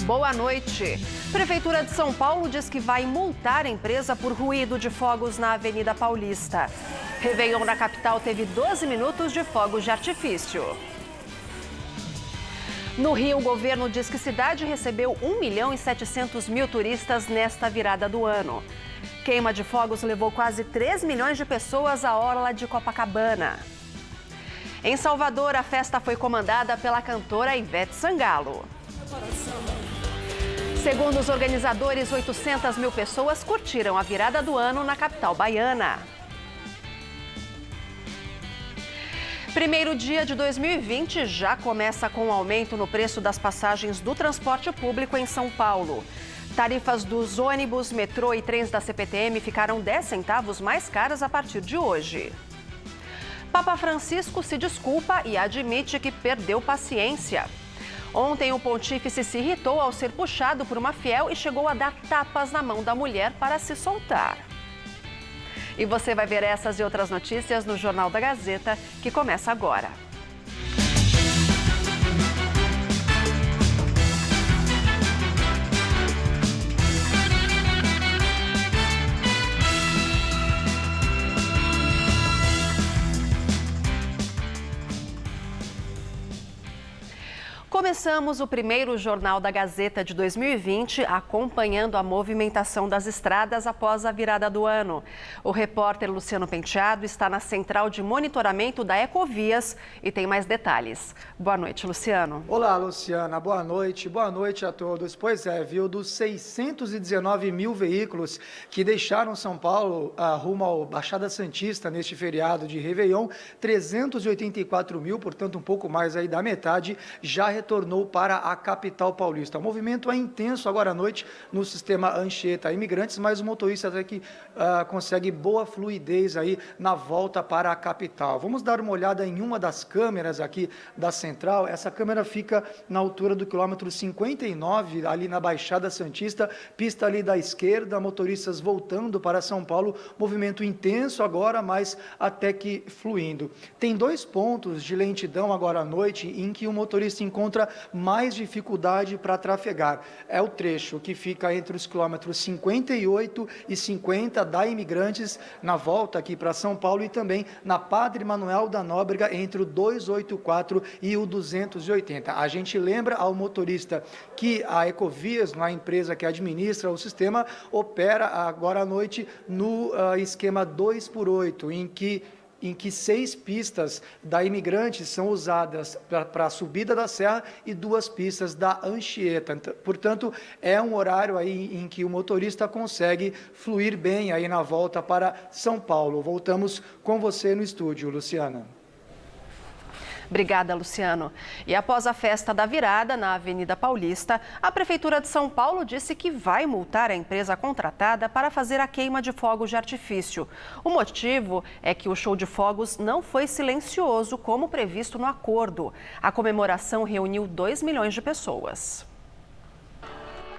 Boa noite. Prefeitura de São Paulo diz que vai multar a empresa por ruído de fogos na Avenida Paulista. Réveillon na capital teve 12 minutos de fogos de artifício. No Rio, o governo diz que a cidade recebeu 1.700.000 turistas nesta virada do ano. Queima de fogos levou quase 3 milhões de pessoas à orla de Copacabana. Em Salvador, a festa foi comandada pela cantora Ivete Sangalo. Segundo os organizadores, 800.000 pessoas curtiram a virada do ano na capital baiana. Primeiro dia de 2020 já começa com um aumento no preço das passagens do transporte público em São Paulo. Tarifas dos ônibus, metrô e trens da CPTM ficaram 10 centavos mais caras a partir de hoje. Papa Francisco se desculpa e admite que perdeu paciência. Ontem, o pontífice se irritou ao ser puxado por uma fiel e chegou a dar tapas na mão da mulher para se soltar. E você vai ver essas e outras notícias no Jornal da Gazeta, que começa agora. Começamos o primeiro Jornal da Gazeta de 2020 acompanhando a movimentação das estradas após a virada do ano. O repórter Luciano Penteado está na central de monitoramento da Ecovias e tem mais detalhes. Boa noite, Luciano. Olá, Luciana. Boa noite a todos. Pois é, viu, dos 619 mil veículos que deixaram São Paulo rumo ao Baixada Santista neste feriado de Réveillon, 384 mil, portanto um pouco mais aí da metade, já retornou para a capital paulista. O movimento é intenso agora à noite no sistema Anchieta Imigrantes, mas o motorista até que consegue boa fluidez aí na volta para a capital. Vamos dar uma olhada em uma das câmeras aqui da central. Essa câmera fica na altura do quilômetro 59, ali na Baixada Santista, pista ali da esquerda, motoristas voltando para São Paulo, movimento intenso agora, mas até que fluindo. Tem 2 pontos de lentidão agora à noite em que o motorista encontra mais dificuldade para trafegar. É o trecho que fica entre os quilômetros 58 e 50 da Imigrantes, na volta aqui para São Paulo, e também na Padre Manuel da Nóbrega, entre o 284 e o 280. A gente lembra ao motorista que a Ecovias, a empresa que administra o sistema, opera agora à noite no esquema 2x8, em que 6 pistas da Imigrantes são usadas para a subida da serra e 2 pistas da Anchieta. Portanto, é um horário aí em que o motorista consegue fluir bem aí na volta para São Paulo. Voltamos com você no estúdio, Luciana. Obrigada, Luciano. E após a festa da virada na Avenida Paulista, a Prefeitura de São Paulo disse que vai multar a empresa contratada para fazer a queima de fogos de artifício. O motivo é que o show de fogos não foi silencioso como previsto no acordo. A comemoração reuniu 2 milhões de pessoas.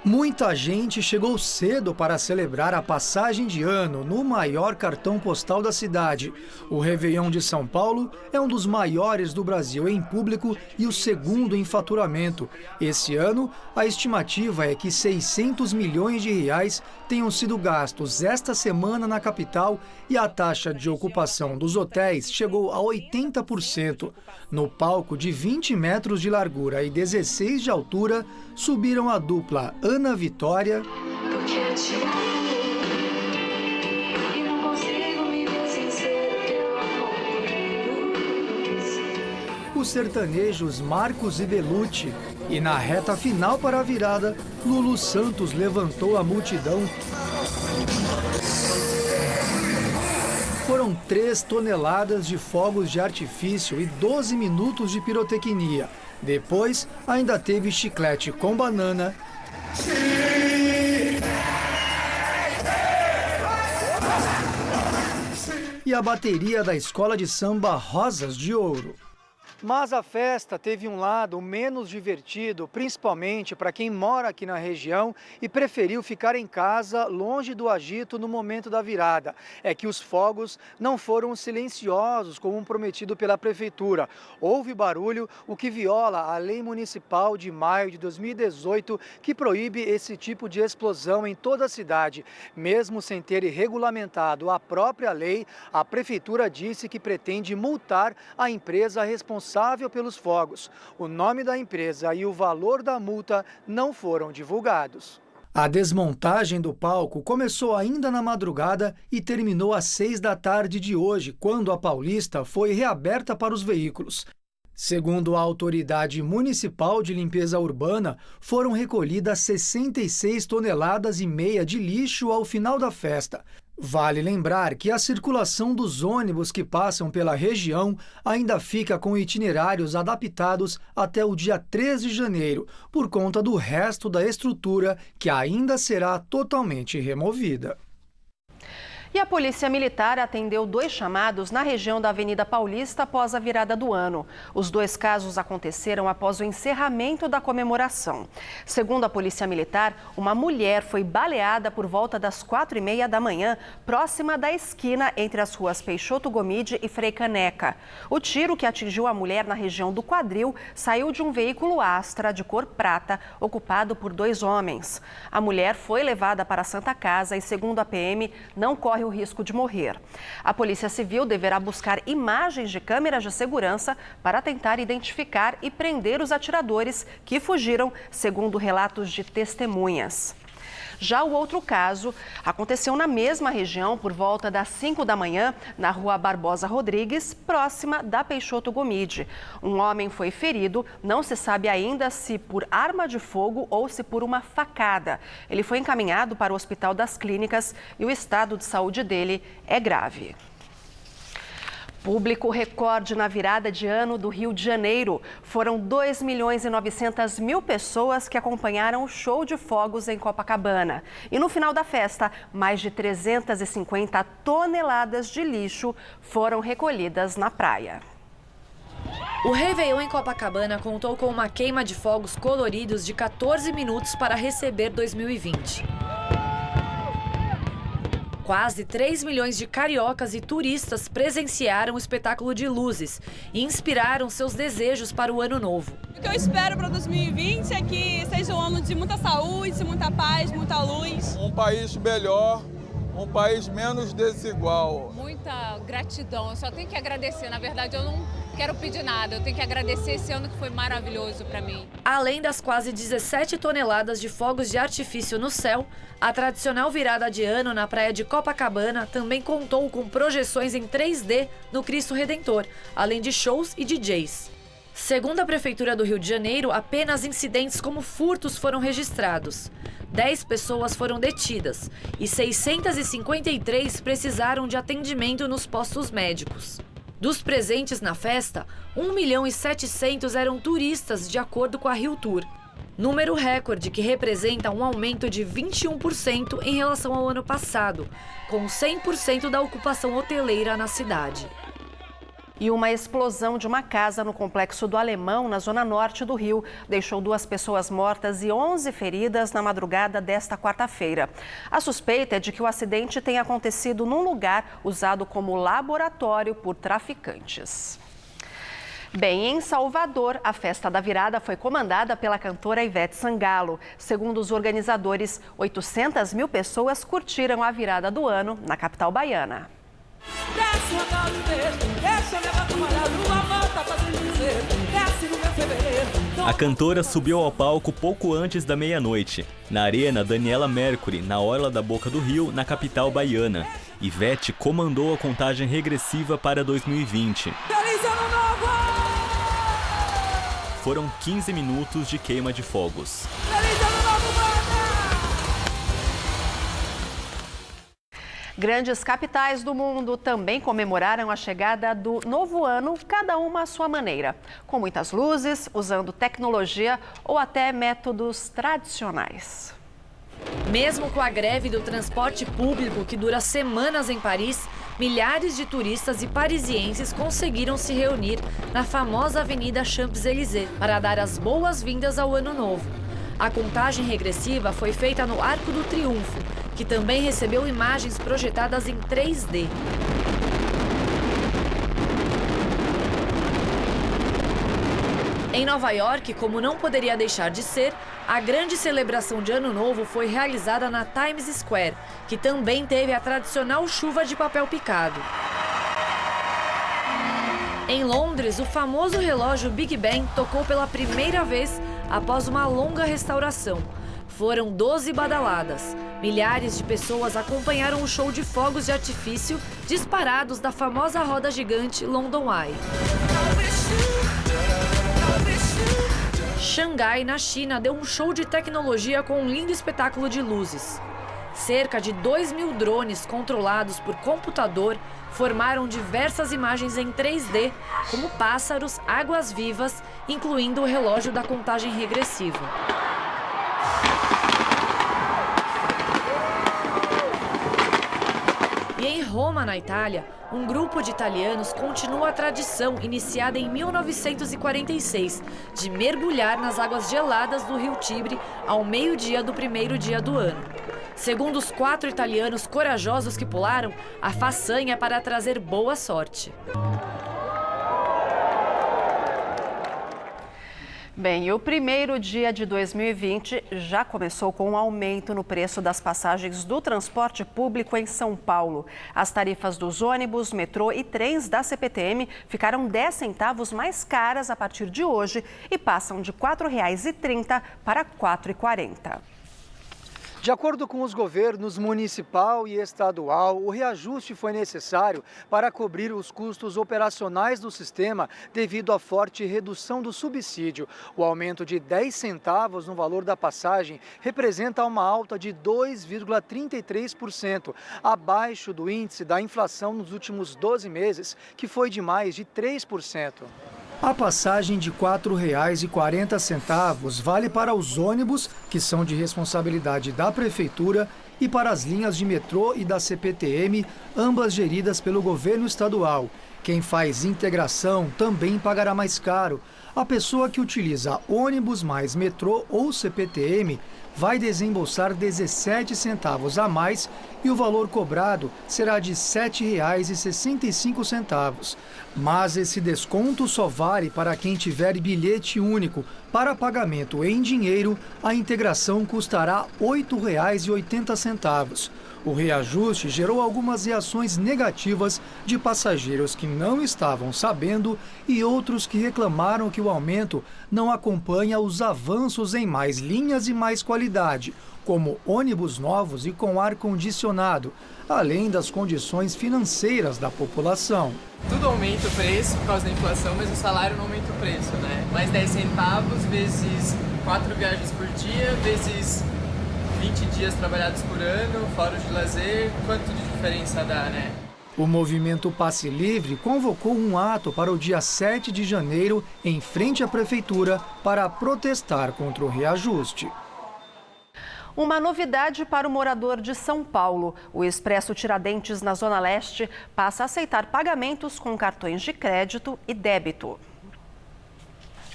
Muita gente chegou cedo para celebrar a passagem de ano no maior cartão postal da cidade. O Réveillon de São Paulo é um dos maiores do Brasil em público e o segundo em faturamento. Esse ano, a estimativa é que 600 milhões de reais tenham sido gastos esta semana na capital e a taxa de ocupação dos hotéis chegou a 80%. No palco de 20 metros de largura e 16 de altura, subiram a dupla Ana Vitória os sertanejos Marcos e Belucci. E na reta final para a virada, Lulu Santos levantou a multidão. Foram 3 toneladas de fogos de artifício e 12 minutos de pirotecnia. Depois, ainda teve chiclete com banana e a bateria da escola de samba Rosas de Ouro. Mas a festa teve um lado menos divertido, principalmente para quem mora aqui na região e preferiu ficar em casa, longe do agito no momento da virada. É que os fogos não foram silenciosos, como prometido pela prefeitura. Houve barulho, o que viola a lei municipal de maio de 2018, que proíbe esse tipo de explosão em toda a cidade. Mesmo sem ter regulamentado a própria lei, a prefeitura disse que pretende multar a empresa responsável pelos fogos. O nome da empresa e o valor da multa não foram divulgados. A desmontagem do palco começou ainda na madrugada e terminou às 6 da tarde de hoje, quando a Paulista foi reaberta para os veículos. Segundo a Autoridade Municipal de Limpeza Urbana, foram recolhidas 66 toneladas e meia de lixo ao final da festa. Vale lembrar que a circulação dos ônibus que passam pela região ainda fica com itinerários adaptados até o dia 13 de janeiro, por conta do resto da estrutura que ainda será totalmente removida. E a Polícia Militar atendeu 2 chamados na região da Avenida Paulista após a virada do ano. Os 2 casos aconteceram após o encerramento da comemoração. Segundo a Polícia Militar, uma mulher foi baleada por volta das 4h30 da manhã, próxima da esquina entre as ruas Peixoto Gomide e Frei Caneca. O tiro que atingiu a mulher na região do quadril saiu de um veículo Astra de cor prata, ocupado por 2 homens. A mulher foi levada para a Santa Casa e, segundo a PM, não corre o risco de morrer. A Polícia Civil deverá buscar imagens de câmeras de segurança para tentar identificar e prender os atiradores que fugiram, segundo relatos de testemunhas. Já o outro caso aconteceu na mesma região por volta das 5 da manhã, na rua Barbosa Rodrigues, próxima da Peixoto Gomide. Um homem foi ferido, não se sabe ainda se por arma de fogo ou se por uma facada. Ele foi encaminhado para o Hospital das Clínicas e o estado de saúde dele é grave. Público recorde na virada de ano do Rio de Janeiro. Foram 2.900.000 pessoas que acompanharam o show de fogos em Copacabana. E no final da festa, mais de 350 toneladas de lixo foram recolhidas na praia. O Réveillon em Copacabana contou com uma queima de fogos coloridos de 14 minutos para receber 2020. Quase 3 milhões de cariocas e turistas presenciaram o espetáculo de luzes e inspiraram seus desejos para o ano novo. O que eu espero para 2020 é que seja um ano de muita saúde, muita paz, muita luz. Um país melhor, um país menos desigual. Muita gratidão, eu só tenho que agradecer. Na verdade, eu não quero pedir nada, eu tenho que agradecer esse ano que foi maravilhoso para mim. Além das quase 17 toneladas de fogos de artifício no céu, a tradicional virada de ano na praia de Copacabana também contou com projeções em 3D no Cristo Redentor, além de shows e DJs. Segundo a Prefeitura do Rio de Janeiro, apenas incidentes como furtos foram registrados. 10 pessoas foram detidas e 653 precisaram de atendimento nos postos médicos. Dos presentes na festa, 1.700.000 eram turistas, de acordo com a Rio Tour. Número recorde que representa um aumento de 21% em relação ao ano passado, com 100% da ocupação hoteleira na cidade. E uma explosão de uma casa no Complexo do Alemão, na zona norte do Rio, deixou 2 pessoas mortas e 11 feridas na madrugada desta quarta-feira. A suspeita é de que o acidente tenha acontecido num lugar usado como laboratório por traficantes. Bem, em Salvador, a festa da virada foi comandada pela cantora Ivete Sangalo. Segundo os organizadores, 800.000 pessoas curtiram a virada do ano na capital baiana. A cantora subiu ao palco pouco antes da meia-noite, na Arena Daniela Mercury, na orla da Boca do Rio, na capital baiana. Ivete comandou a contagem regressiva para 2020. Feliz Ano Novo! Foram 15 minutos de queima de fogos. Feliz Ano Novo, banda! Grandes capitais do mundo também comemoraram a chegada do novo ano, cada uma à sua maneira. Com muitas luzes, usando tecnologia ou até métodos tradicionais. Mesmo com a greve do transporte público que dura semanas em Paris, milhares de turistas e parisienses conseguiram se reunir na famosa Avenida Champs-Élysées para dar as boas-vindas ao Ano Novo. A contagem regressiva foi feita no Arco do Triunfo, que também recebeu imagens projetadas em 3D. Em Nova York, como não poderia deixar de ser, a grande celebração de Ano Novo foi realizada na Times Square, que também teve a tradicional chuva de papel picado. Em Londres, o famoso relógio Big Ben tocou pela primeira vez após uma longa restauração. Foram 12 badaladas. Milhares de pessoas acompanharam o show de fogos de artifício disparados da famosa roda gigante London Eye. Xangai, na China, deu um show de tecnologia com um lindo espetáculo de luzes. Cerca de 2.000 drones controlados por computador formaram diversas imagens em 3D, como pássaros, águas-vivas, incluindo o relógio da contagem regressiva. E em Roma, na Itália, um grupo de italianos continua a tradição iniciada em 1946 de mergulhar nas águas geladas do Rio Tibre ao meio-dia do primeiro dia do ano. Segundo os 4 italianos corajosos que pularam, a façanha é para trazer boa sorte. Bem, o primeiro dia de 2020 já começou com um aumento no preço das passagens do transporte público em São Paulo. As tarifas dos ônibus, metrô e trens da CPTM ficaram 10 centavos mais caras a partir de hoje e passam de R$ 4,30 para R$ 4,40. De acordo com os governos municipal e estadual, o reajuste foi necessário para cobrir os custos operacionais do sistema devido à forte redução do subsídio. O aumento de 10 centavos no valor da passagem representa uma alta de 2,33%, abaixo do índice da inflação nos últimos 12 meses, que foi de mais de 3%. A passagem de R$ 4,40 vale para os ônibus, que são de responsabilidade da Prefeitura, e para as linhas de metrô e da CPTM, ambas geridas pelo governo estadual. Quem faz integração também pagará mais caro. A pessoa que utiliza ônibus mais metrô ou CPTM vai desembolsar 17 centavos a mais e o valor cobrado será de R$ 7,65. Mas esse desconto só vale para quem tiver bilhete único. Para pagamento em dinheiro, a integração custará R$ 8,80. O reajuste gerou algumas reações negativas de passageiros que não estavam sabendo e outros que reclamaram que o aumento não acompanha os avanços em mais linhas e mais qualidade, como ônibus novos e com ar-condicionado, além das condições financeiras da população. Tudo aumenta o preço por causa da inflação, mas o salário não aumenta o preço, né? Mais 10 centavos vezes 4 viagens por dia, vezes 20 dias trabalhados por ano, fora de lazer, quanto de diferença dá, né? O movimento Passe Livre convocou um ato para o dia 7 de janeiro em frente à Prefeitura para protestar contra o reajuste. Uma novidade para o morador de São Paulo. O Expresso Tiradentes, na Zona Leste, passa a aceitar pagamentos com cartões de crédito e débito.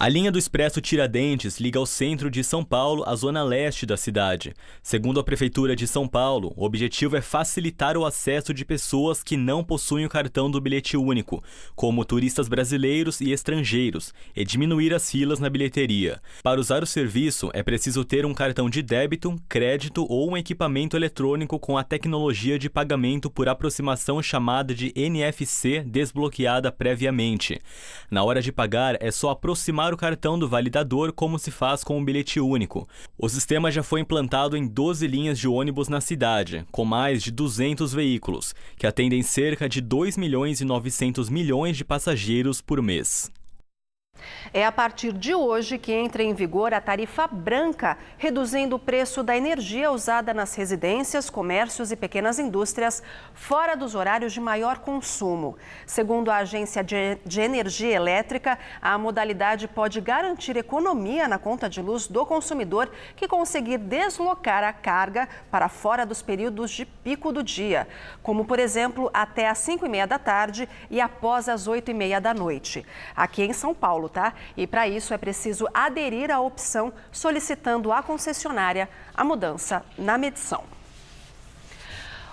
A linha do Expresso Tiradentes liga ao centro de São Paulo à zona leste da cidade. Segundo a Prefeitura de São Paulo, o objetivo é facilitar o acesso de pessoas que não possuem o cartão do bilhete único, como turistas brasileiros e estrangeiros, e diminuir as filas na bilheteria. Para usar o serviço, é preciso ter um cartão de débito, crédito ou um equipamento eletrônico com a tecnologia de pagamento por aproximação chamada de NFC desbloqueada previamente. Na hora de pagar, é só aproximar o cartão do validador como se faz com um bilhete único. O sistema já foi implantado em 12 linhas de ônibus na cidade, com mais de 200 veículos, que atendem cerca de 2,9 milhões de passageiros por mês. É a partir de hoje que entra em vigor a tarifa branca, reduzindo o preço da energia usada nas residências, comércios e pequenas indústrias, fora dos horários de maior consumo. Segundo a Agência de Energia Elétrica, a modalidade pode garantir economia na conta de luz do consumidor que conseguir deslocar a carga para fora dos períodos de pico do dia, como, por exemplo, até às 5h30 da tarde e após as 8h30 da noite. Aqui em São Paulo, tá? E para isso é preciso aderir à opção solicitando à concessionária a mudança na medição.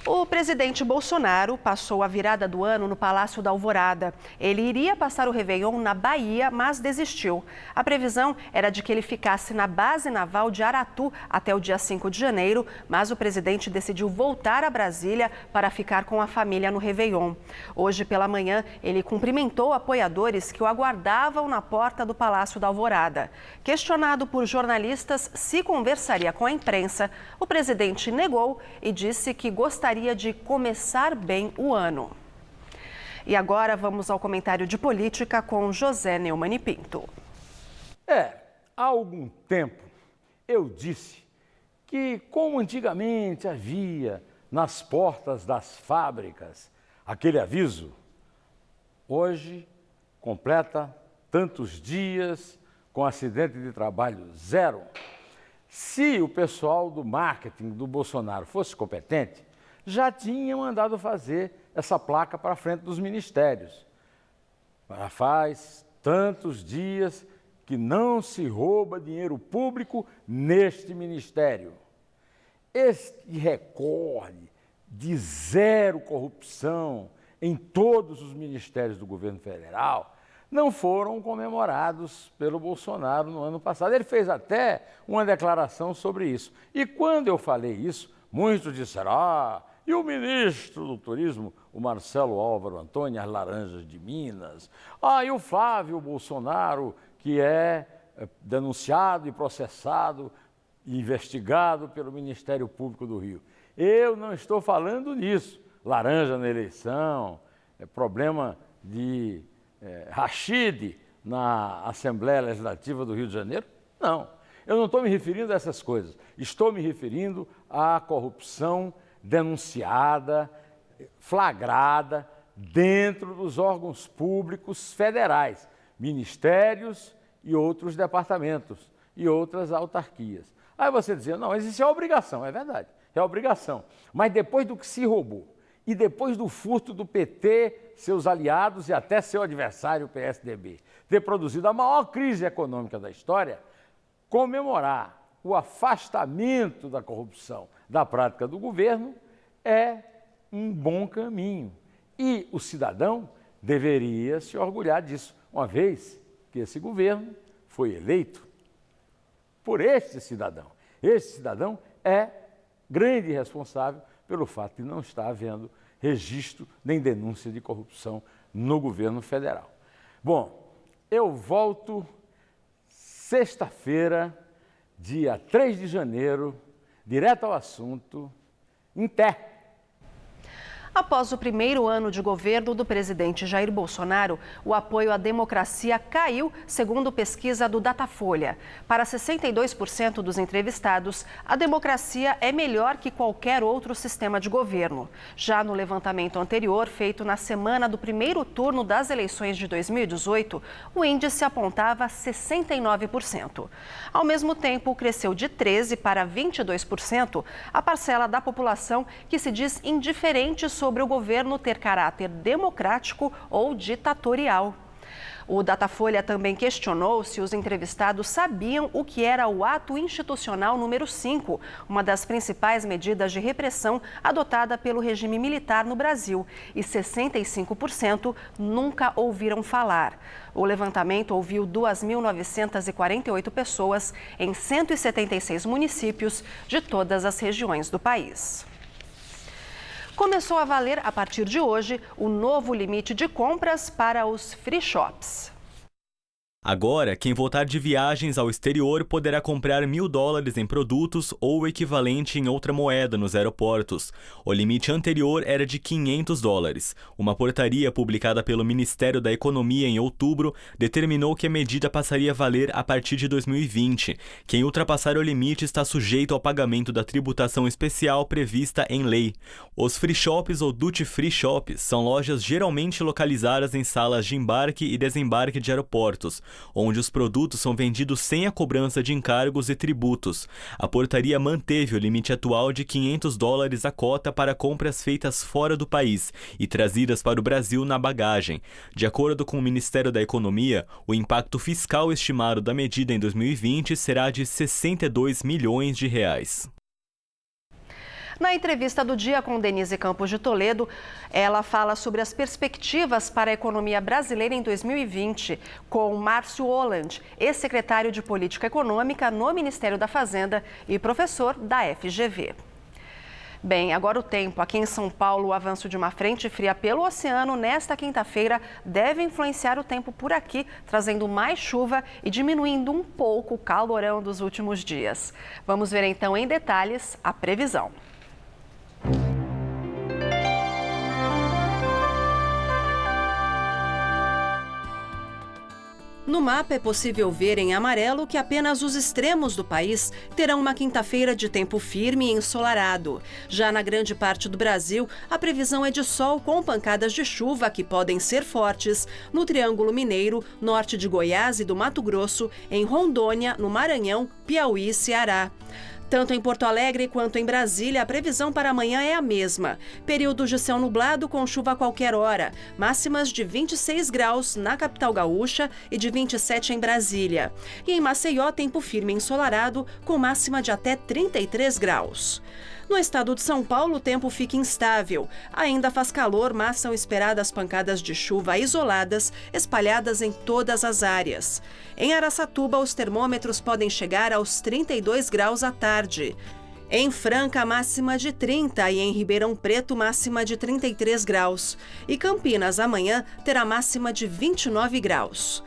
O presidente Bolsonaro passou a virada do ano no Palácio da Alvorada. Ele iria passar o Réveillon na Bahia, mas desistiu. A previsão era de que ele ficasse na base naval de Aratu até o dia 5 de janeiro, mas o presidente decidiu voltar a Brasília para ficar com a família no Réveillon. Hoje pela manhã, ele cumprimentou apoiadores que o aguardavam na porta do Palácio da Alvorada. Questionado por jornalistas se conversaria com a imprensa, o presidente negou e disse que gostaria de começar bem o ano. E agora vamos ao comentário de política com José Neumann e Pinto. Há algum tempo eu disse que, como antigamente havia nas portas das fábricas aquele aviso, hoje completa tantos dias com acidente de trabalho zero. Se o pessoal do marketing do Bolsonaro fosse competente, já tinha mandado fazer essa placa para frente dos ministérios. Já faz tantos dias que não se rouba dinheiro público neste ministério. Este recorde de zero corrupção em todos os ministérios do governo federal não foram comemorados pelo Bolsonaro no ano passado. Ele fez até uma declaração sobre isso. E quando eu falei isso, muitos disseram, e o ministro do Turismo, o Marcelo Álvaro Antônio, as laranjas de Minas. E o Flávio Bolsonaro, que é denunciado e processado, investigado pelo Ministério Público do Rio. Eu não estou falando nisso. Laranja na eleição, problema de rachide na Assembleia Legislativa do Rio de Janeiro. Não, eu não estou me referindo a essas coisas. Estou me referindo à corrupção denunciada, flagrada, dentro dos órgãos públicos federais, ministérios e outros departamentos e outras autarquias. Aí você dizia, não, mas isso é obrigação, é verdade, é obrigação. Mas depois do que se roubou e depois do furto do PT, seus aliados e até seu adversário, o PSDB, ter produzido a maior crise econômica da história, comemorar o afastamento da corrupção da prática do governo é um bom caminho. E o cidadão deveria se orgulhar disso, uma vez que esse governo foi eleito por este cidadão. Este cidadão é grande responsável pelo fato de não estar havendo registro nem denúncia de corrupção no governo federal. Bom, eu volto sexta-feira, dia 3 de janeiro, direto ao assunto, em pé. Após o primeiro ano de governo do presidente Jair Bolsonaro, o apoio à democracia caiu, segundo pesquisa do Datafolha. Para 62% dos entrevistados, a democracia é melhor que qualquer outro sistema de governo. Já no levantamento anterior, feito na semana do primeiro turno das eleições de 2018, o índice apontava 69%. Ao mesmo tempo, cresceu de 13% para 22% a parcela da população que se diz indiferente sobre o governo ter caráter democrático ou ditatorial. O Datafolha também questionou se os entrevistados sabiam o que era o Ato Institucional número 5, uma das principais medidas de repressão adotada pelo regime militar no Brasil, e 65% nunca ouviram falar. O levantamento ouviu 2.948 pessoas em 176 municípios de todas as regiões do país. Começou a valer, a partir de hoje, o novo limite de compras para os free shops. Agora, quem voltar de viagens ao exterior poderá comprar $1.000 em produtos ou o equivalente em outra moeda nos aeroportos. O limite anterior era de $500. Uma portaria publicada pelo Ministério da Economia em outubro determinou que a medida passaria a valer a partir de 2020. Quem ultrapassar o limite está sujeito ao pagamento da tributação especial prevista em lei. Os free shops ou duty free shops são lojas geralmente localizadas em salas de embarque e desembarque de aeroportos, onde os produtos são vendidos sem a cobrança de encargos e tributos. A portaria manteve o limite atual de $500 a cota para compras feitas fora do país e trazidas para o Brasil na bagagem. De acordo com o Ministério da Economia, o impacto fiscal estimado da medida em 2020 será de R$62 milhões. Na entrevista do dia com Denise Campos de Toledo, ela fala sobre as perspectivas para a economia brasileira em 2020, com Márcio Holland, ex-secretário de Política Econômica no Ministério da Fazenda e professor da FGV. Bem, agora o tempo. Aqui em São Paulo, o avanço de uma frente fria pelo oceano nesta quinta-feira deve influenciar o tempo por aqui, trazendo mais chuva e diminuindo um pouco o calorão dos últimos dias. Vamos ver então em detalhes a previsão. No mapa é possível ver em amarelo que apenas os extremos do país terão uma quinta-feira de tempo firme e ensolarado. Já na grande parte do Brasil, a previsão é de sol com pancadas de chuva que podem ser fortes no Triângulo Mineiro, norte de Goiás e do Mato Grosso, em Rondônia, no Maranhão, Piauí e Ceará. Tanto em Porto Alegre quanto em Brasília, a previsão para amanhã é a mesma. Períodos de céu nublado com chuva a qualquer hora. Máximas de 26 graus na capital gaúcha e de 27 em Brasília. E em Maceió, tempo firme e ensolarado, com máxima de até 33 graus. No estado de São Paulo, o tempo fica instável. Ainda faz calor, mas são esperadas pancadas de chuva isoladas, espalhadas em todas as áreas. Em Araçatuba, os termômetros podem chegar aos 32 graus à tarde. Em Franca, máxima de 30 e em Ribeirão Preto, máxima de 33 graus. E Campinas, amanhã, terá máxima de 29 graus.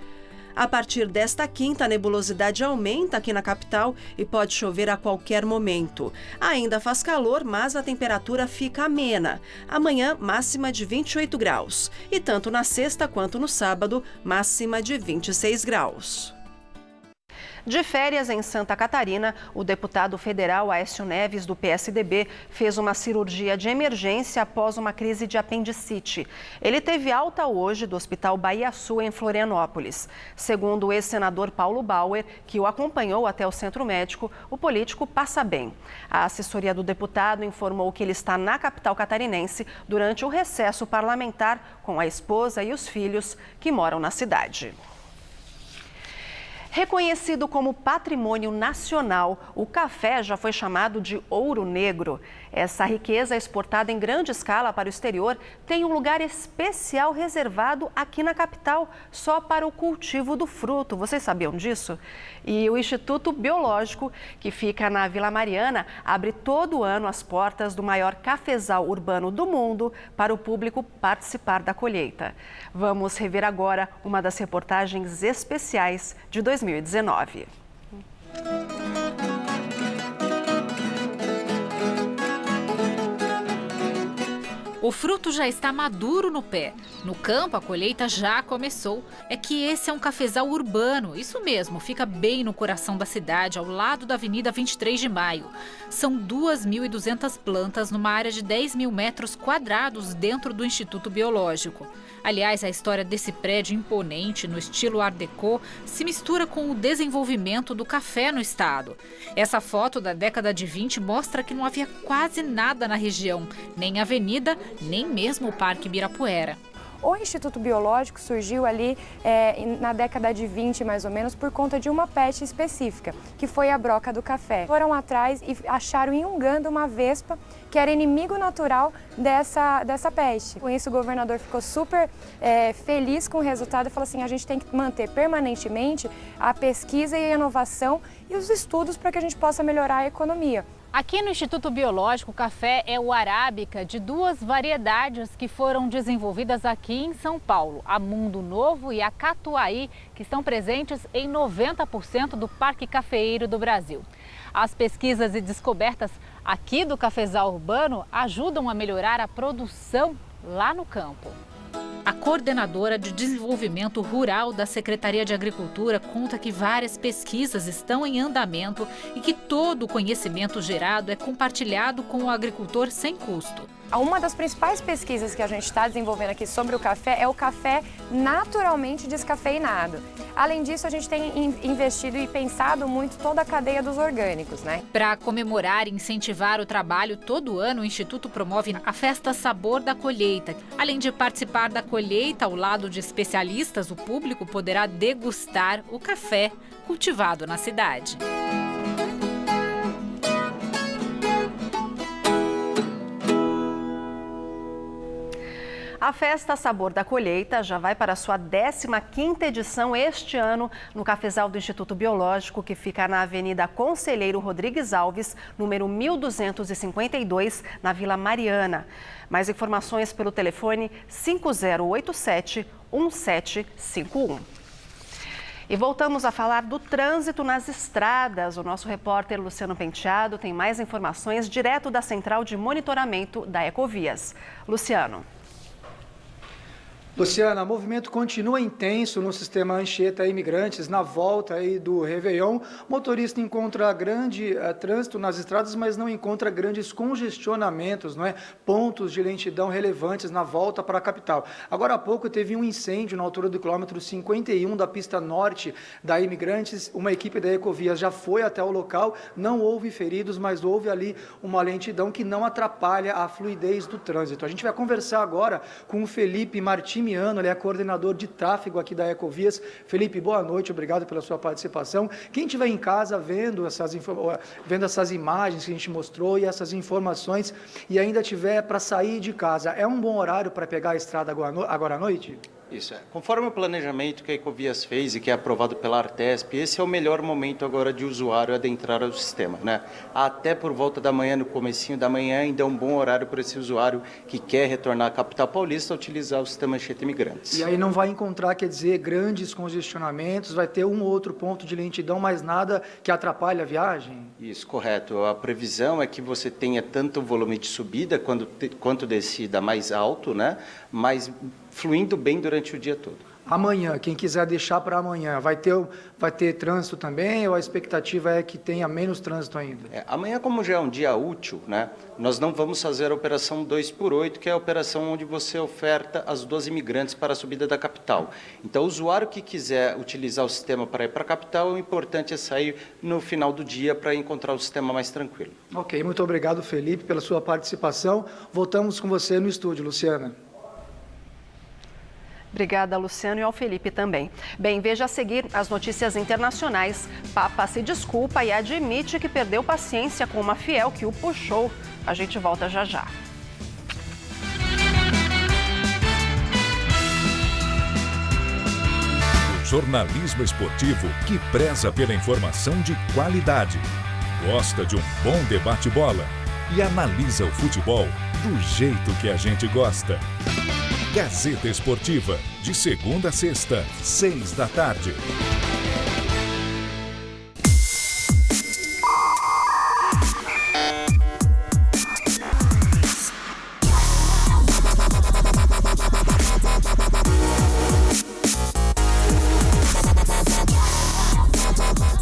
A partir desta quinta, a nebulosidade aumenta aqui na capital e pode chover a qualquer momento. Ainda faz calor, mas a temperatura fica amena. Amanhã, máxima de 28 graus. E tanto na sexta quanto no sábado, máxima de 26 graus. De férias em Santa Catarina, o deputado federal Aécio Neves, do PSDB, fez uma cirurgia de emergência após uma crise de apendicite. Ele teve alta hoje do Hospital Bahia Sul, em Florianópolis. Segundo o ex-senador Paulo Bauer, que o acompanhou até o centro médico, o político passa bem. A assessoria do deputado informou que ele está na capital catarinense durante o recesso parlamentar com a esposa e os filhos que moram na cidade. Reconhecido como patrimônio nacional, o café já foi chamado de ouro negro. Essa riqueza exportada em grande escala para o exterior tem um lugar especial reservado aqui na capital, só para o cultivo do fruto. Vocês sabiam disso? E o Instituto Biológico, que fica na Vila Mariana, abre todo ano as portas do maior cafezal urbano do mundo para o público participar da colheita. Vamos rever agora uma das reportagens especiais de 2019. O fruto já está maduro no pé. No campo, a colheita já começou. É que esse é um cafezal urbano. Isso mesmo, fica bem no coração da cidade, ao lado da Avenida 23 de Maio. São 2.200 plantas numa área de 10 mil metros quadrados dentro do Instituto Biológico. Aliás, a história desse prédio imponente, no estilo Art Deco, se mistura com o desenvolvimento do café no estado. Essa foto da década de 20 mostra que não havia quase nada na região, nem avenida, nem mesmo o Parque Ibirapuera. O Instituto Biológico surgiu ali na década de 20, mais ou menos, por conta de uma peste específica, que foi a broca do café. Foram atrás e acharam em Uganda uma vespa, que era inimigo natural dessa peste. Com isso, o governador ficou super feliz com o resultado e falou assim, a gente tem que manter permanentemente a pesquisa e a inovação e os estudos para que a gente possa melhorar a economia. Aqui no Instituto Biológico, o café é o arábica de 2 variedades que foram desenvolvidas aqui em São Paulo, a Mundo Novo e a Catuai, que estão presentes em 90% do parque cafeeiro do Brasil. As pesquisas e descobertas aqui do cafezal urbano ajudam a melhorar a produção lá no campo. A coordenadora de desenvolvimento rural da Secretaria de Agricultura conta que várias pesquisas estão em andamento e que todo o conhecimento gerado é compartilhado com o agricultor sem custo. Uma das principais pesquisas que a gente está desenvolvendo aqui sobre o café é o café naturalmente descafeinado. Além disso, a gente tem investido e pensado muito toda a cadeia dos orgânicos, né? Para comemorar e incentivar o trabalho, todo ano o Instituto promove a Festa Sabor da Colheita. Além de participar da colheita ao lado de especialistas, o público poderá degustar o café cultivado na cidade. A Festa Sabor da Colheita já vai para a sua 15ª edição este ano no cafezal do Instituto Biológico, que fica na Avenida Conselheiro Rodrigues Alves, número 1252, na Vila Mariana. Mais informações pelo telefone 5087-1751. E voltamos a falar do trânsito nas estradas. O nosso repórter Luciano Penteado tem mais informações direto da Central de Monitoramento da Ecovias. Luciano. Luciana, o movimento continua intenso no sistema Anchieta Imigrantes. Na volta aí do Réveillon, o motorista encontra grande trânsito nas estradas, mas não encontra grandes congestionamentos, não é? Pontos de lentidão relevantes na volta para a capital. Agora há pouco teve um incêndio na altura do quilômetro 51 da pista norte da Imigrantes. Uma equipe da Ecovias já foi até o local, não houve feridos, mas houve ali uma lentidão que não atrapalha a fluidez do trânsito. A gente vai conversar agora com o Felipe Martimiano, ele é coordenador de tráfego aqui da Ecovias. Felipe, boa noite, obrigado pela sua participação. Quem estiver em casa vendo essas imagens que a gente mostrou e essas informações e ainda tiver para sair de casa, é um bom horário para pegar a estrada agora à noite? Isso, conforme o planejamento que a Ecovias fez e que é aprovado pela Artesp, esse é o melhor momento agora de usuário adentrar ao sistema, né? Até por volta da manhã, no comecinho da manhã, ainda é um bom horário para esse usuário que quer retornar à capital paulista utilizar o sistema Anchieta Imigrantes. E aí não vai encontrar, quer dizer, grandes congestionamentos, vai ter um ou outro ponto de lentidão, mas nada que atrapalhe a viagem? Isso, correto. A previsão é que você tenha tanto volume de subida quanto descida mais alto, né? Mas fluindo bem durante o dia todo. Amanhã, quem quiser deixar para amanhã, vai ter trânsito também ou a expectativa é que tenha menos trânsito ainda? Amanhã, como já é um dia útil, né, nós não vamos fazer a operação 2x8, que é a operação onde você oferta as 2 imigrantes para a subida da capital. Então, o usuário que quiser utilizar o sistema para ir para a capital, o importante é sair no final do dia para encontrar o sistema mais tranquilo. Ok, muito obrigado, Felipe, pela sua participação. Voltamos com você no estúdio, Luciana. Obrigada, Luciano, e ao Felipe também. Bem, veja a seguir as notícias internacionais. Papa se desculpa e admite que perdeu paciência com uma fiel que o puxou. A gente volta já já. O jornalismo esportivo que preza pela informação de qualidade. Gosta de um bom debate-bola e analisa o futebol do jeito que a gente gosta. Gazeta Esportiva, de segunda a sexta, 6 da tarde.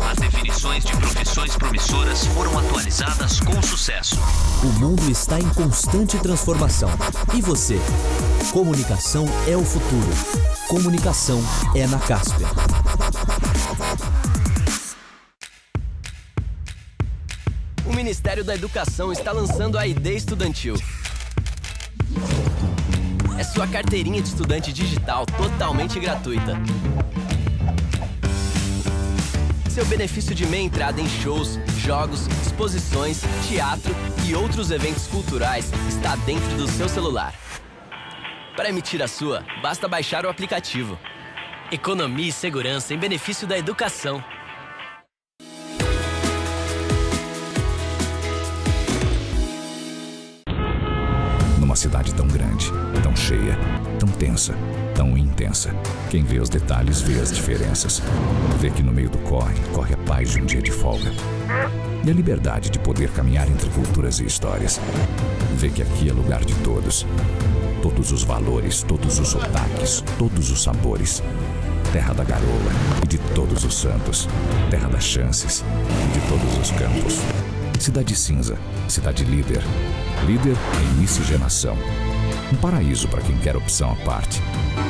As definições de profissões promissoras foram atualizadas com sucesso. O mundo está em constante transformação. E você? Comunicação é o futuro. Comunicação é na Caspia. O Ministério da Educação está lançando a ID Estudantil. É sua carteirinha de estudante digital totalmente gratuita. Seu benefício de meia entrada em shows, jogos, exposições, teatro e outros eventos culturais está dentro do seu celular. Para emitir a sua, basta baixar o aplicativo. Economia e segurança em benefício da educação. cidade tão grande, tão cheia, tão tensa, tão intensa. Quem vê os detalhes vê as diferenças. Vê que no meio do corre a paz de um dia de folga. E a liberdade de poder caminhar entre culturas e histórias. Vê que aqui é lugar de todos. Todos os valores, todos os sotaques, todos os sabores. Terra da garoa e de todos os santos. Terra das chances e de todos os campos. Cidade cinza, cidade líder. Líder em miscigenação. Um paraíso para quem quer opção à parte.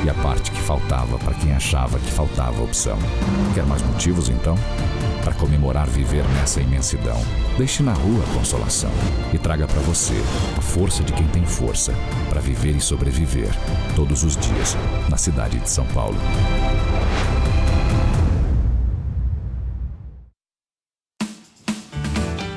E a parte que faltava para quem achava que faltava opção. Quer mais motivos, então? Para comemorar viver nessa imensidão. Deixe na rua a consolação. E traga para você a força de quem tem força. Para viver e sobreviver. Todos os dias, na cidade de São Paulo.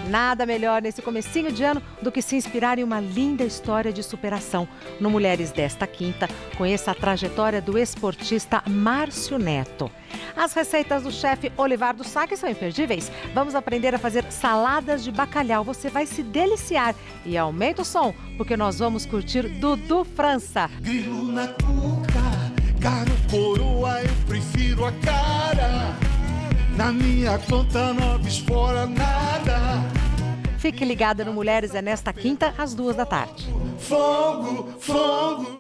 Nada melhor nesse comecinho de ano do que se inspirar em uma linda história de superação. No Mulheres desta quinta, conheça a trajetória do esportista Márcio Neto. As receitas do chefe Olivardo Sacchi são imperdíveis. Vamos aprender a fazer saladas de bacalhau. Você vai se deliciar. E aumenta o som, porque nós vamos curtir Dudu França. Grilo na cuca, caro coroa, eu prefiro a cara. Na minha conta, noves fora nada. Fique ligada no Mulheres é nesta quinta, às 14h. Fogo, fogo.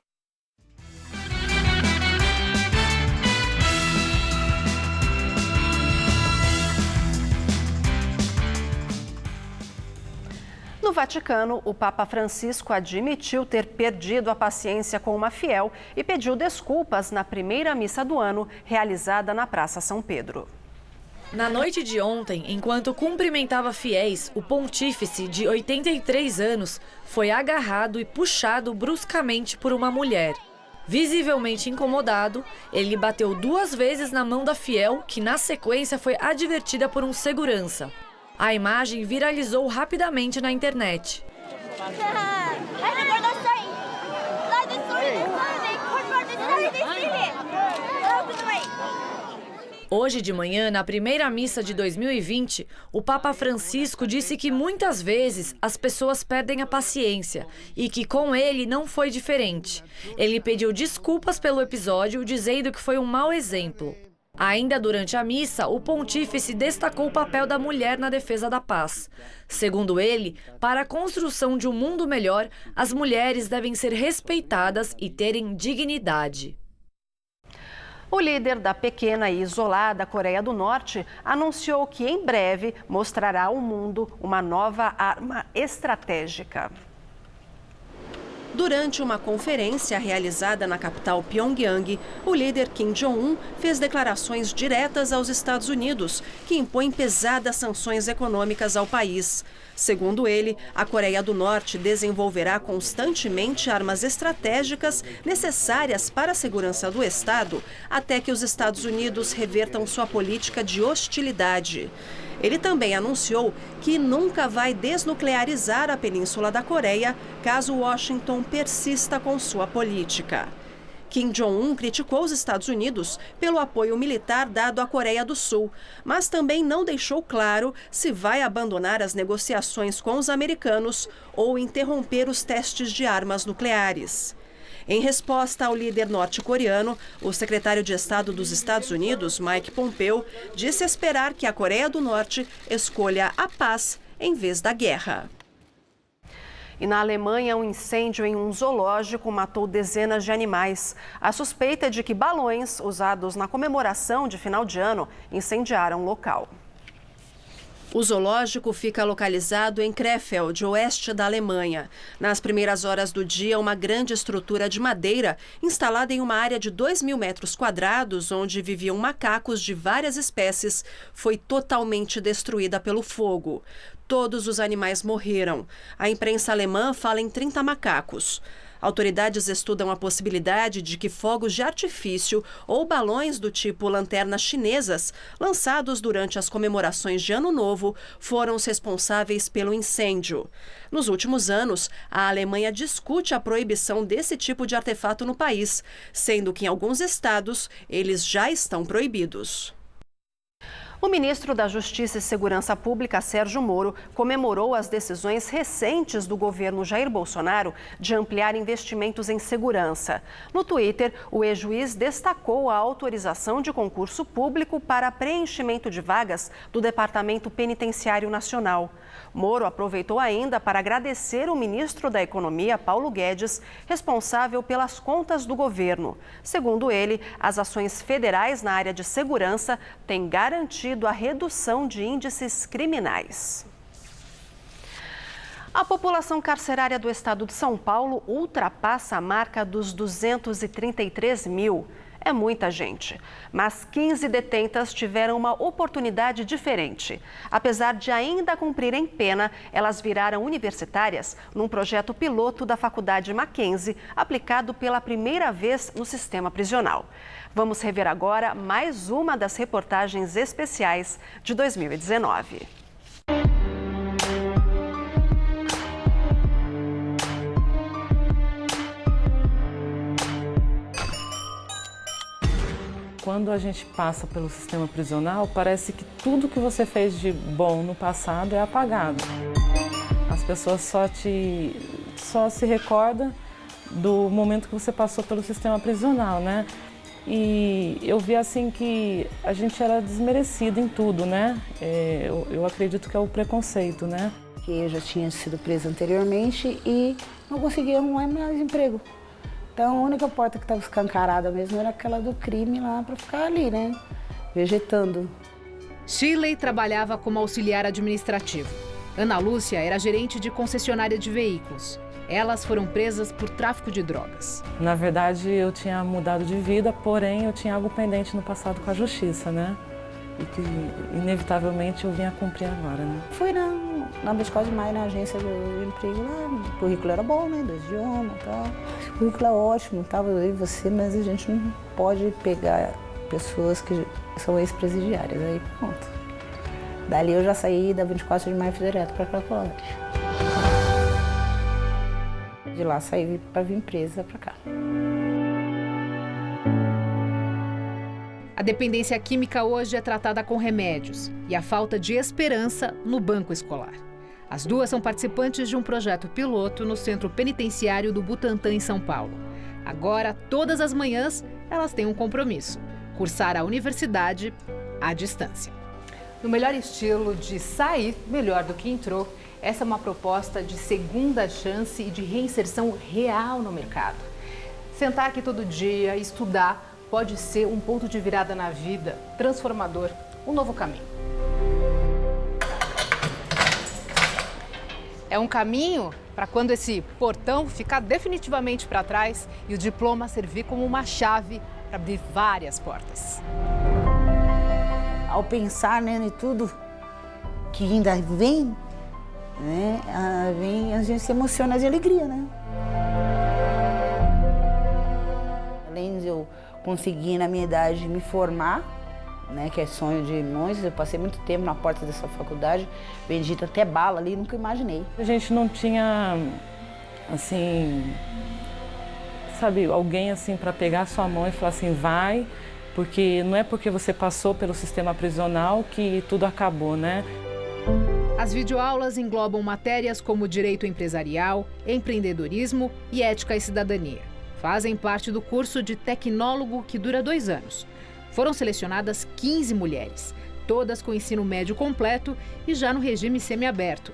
No Vaticano, o Papa Francisco admitiu ter perdido a paciência com uma fiel e pediu desculpas na primeira missa do ano, realizada na Praça São Pedro. Na noite de ontem, enquanto cumprimentava fiéis, o pontífice, de 83 anos, foi agarrado e puxado bruscamente por uma mulher. Visivelmente incomodado, ele bateu 2 vezes na mão da fiel, que na sequência foi advertida por um segurança. A imagem viralizou rapidamente na internet. Hoje de manhã, na primeira missa de 2020, o Papa Francisco disse que muitas vezes as pessoas perdem a paciência e que com ele não foi diferente. Ele pediu desculpas pelo episódio, dizendo que foi um mau exemplo. Ainda durante a missa, o pontífice destacou o papel da mulher na defesa da paz. Segundo ele, para a construção de um mundo melhor, as mulheres devem ser respeitadas e terem dignidade. O líder da pequena e isolada Coreia do Norte anunciou que em breve mostrará ao mundo uma nova arma estratégica. Durante uma conferência realizada na capital Pyongyang, o líder Kim Jong-un fez declarações diretas aos Estados Unidos, que impõem pesadas sanções econômicas ao país. Segundo ele, a Coreia do Norte desenvolverá constantemente armas estratégicas necessárias para a segurança do Estado, até que os Estados Unidos revertam sua política de hostilidade. Ele também anunciou que nunca vai desnuclearizar a Península da Coreia, caso Washington persista com sua política. Kim Jong-un criticou os Estados Unidos pelo apoio militar dado à Coreia do Sul, mas também não deixou claro se vai abandonar as negociações com os americanos ou interromper os testes de armas nucleares. Em resposta ao líder norte-coreano, o secretário de Estado dos Estados Unidos, Mike Pompeo, disse esperar que a Coreia do Norte escolha a paz em vez da guerra. E na Alemanha, um incêndio em um zoológico matou dezenas de animais. A suspeita é de que balões usados na comemoração de final de ano incendiaram o local. O zoológico fica localizado em Krefeld, oeste da Alemanha. Nas primeiras horas do dia, uma grande estrutura de madeira, instalada em uma área de 2.000 metros quadrados, onde viviam macacos de várias espécies, foi totalmente destruída pelo fogo. Todos os animais morreram. A imprensa alemã fala em 30 macacos. Autoridades estudam a possibilidade de que fogos de artifício ou balões do tipo lanternas chinesas, lançados durante as comemorações de Ano Novo, foram os responsáveis pelo incêndio. Nos últimos anos, a Alemanha discute a proibição desse tipo de artefato no país, sendo que em alguns estados eles já estão proibidos. O ministro da Justiça e Segurança Pública, Sérgio Moro, comemorou as decisões recentes do governo Jair Bolsonaro de ampliar investimentos em segurança. No Twitter, o ex-juiz destacou a autorização de concurso público para preenchimento de vagas do Departamento Penitenciário Nacional. Moro aproveitou ainda para agradecer o ministro da Economia, Paulo Guedes, responsável pelas contas do governo. Segundo ele, as ações federais na área de segurança têm garantido a redução de índices criminais. A população carcerária do estado de São Paulo ultrapassa a marca dos 233 mil. É muita gente, mas 15 detentas tiveram uma oportunidade diferente. Apesar de ainda cumprirem pena, elas viraram universitárias num projeto piloto da Faculdade Mackenzie, aplicado pela primeira vez no sistema prisional. Vamos rever agora mais uma das reportagens especiais de 2019. Quando a gente passa pelo sistema prisional, parece que tudo que você fez de bom no passado é apagado. As pessoas só se recordam do momento que você passou pelo sistema prisional, né? E eu vi assim que a gente era desmerecido em tudo, né? Eu acredito que é o preconceito, né? Eu já tinha sido presa anteriormente e não conseguia arrumar mais emprego. Então, a única porta que estava escancarada mesmo era aquela do crime lá para ficar ali, né? Vegetando. Shirley trabalhava como auxiliar administrativo. Ana Lúcia era gerente de concessionária de veículos. Elas foram presas por tráfico de drogas. Na verdade, eu tinha mudado de vida, porém eu tinha algo pendente no passado com a justiça, né? E que, inevitavelmente, eu vinha cumprir agora, né? Fui na 24 de maio, na agência do emprego lá. O currículo era bom, né? 2 idiomas e tal. O currículo é ótimo, tava eu e você, mas a gente não pode pegar pessoas que são ex-presidiárias. Aí pronto. Dali eu já saí da 24 de maio e fui direto para Cracolândia. De lá saí para vir presa para cá. A dependência química hoje é tratada com remédios e a falta de esperança no banco escolar. As duas são participantes de um projeto piloto no Centro Penitenciário do Butantã, em São Paulo. Agora, todas as manhãs, elas têm um compromisso: cursar a universidade à distância. No melhor estilo de sair melhor do que entrou, essa é uma proposta de segunda chance e de reinserção real no mercado. Sentar aqui todo dia, estudar, pode ser um ponto de virada na vida, transformador, um novo caminho. É um caminho para quando esse portão ficar definitivamente para trás e o diploma servir como uma chave para abrir várias portas. Ao pensar, né, em tudo que ainda vem, né, a gente se emociona de alegria, né? Além de eu conseguir, na minha idade, me formar, né, que é sonho de muitos, eu passei muito tempo na porta dessa faculdade, bendita até bala ali, nunca imaginei. A gente não tinha, assim, sabe, alguém assim para pegar sua mão e falar assim, vai, porque não é porque você passou pelo sistema prisional que tudo acabou, né? As videoaulas englobam matérias como direito empresarial, empreendedorismo e ética e cidadania. Fazem parte do curso de tecnólogo que dura 2 anos. Foram selecionadas 15 mulheres, todas com ensino médio completo e já no regime semiaberto.